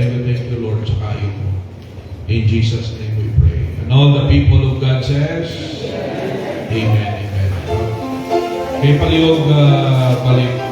Lord sa kayo mo. In Jesus' name we pray. And all the people of God says, Amen. Amen. Kay palihog balik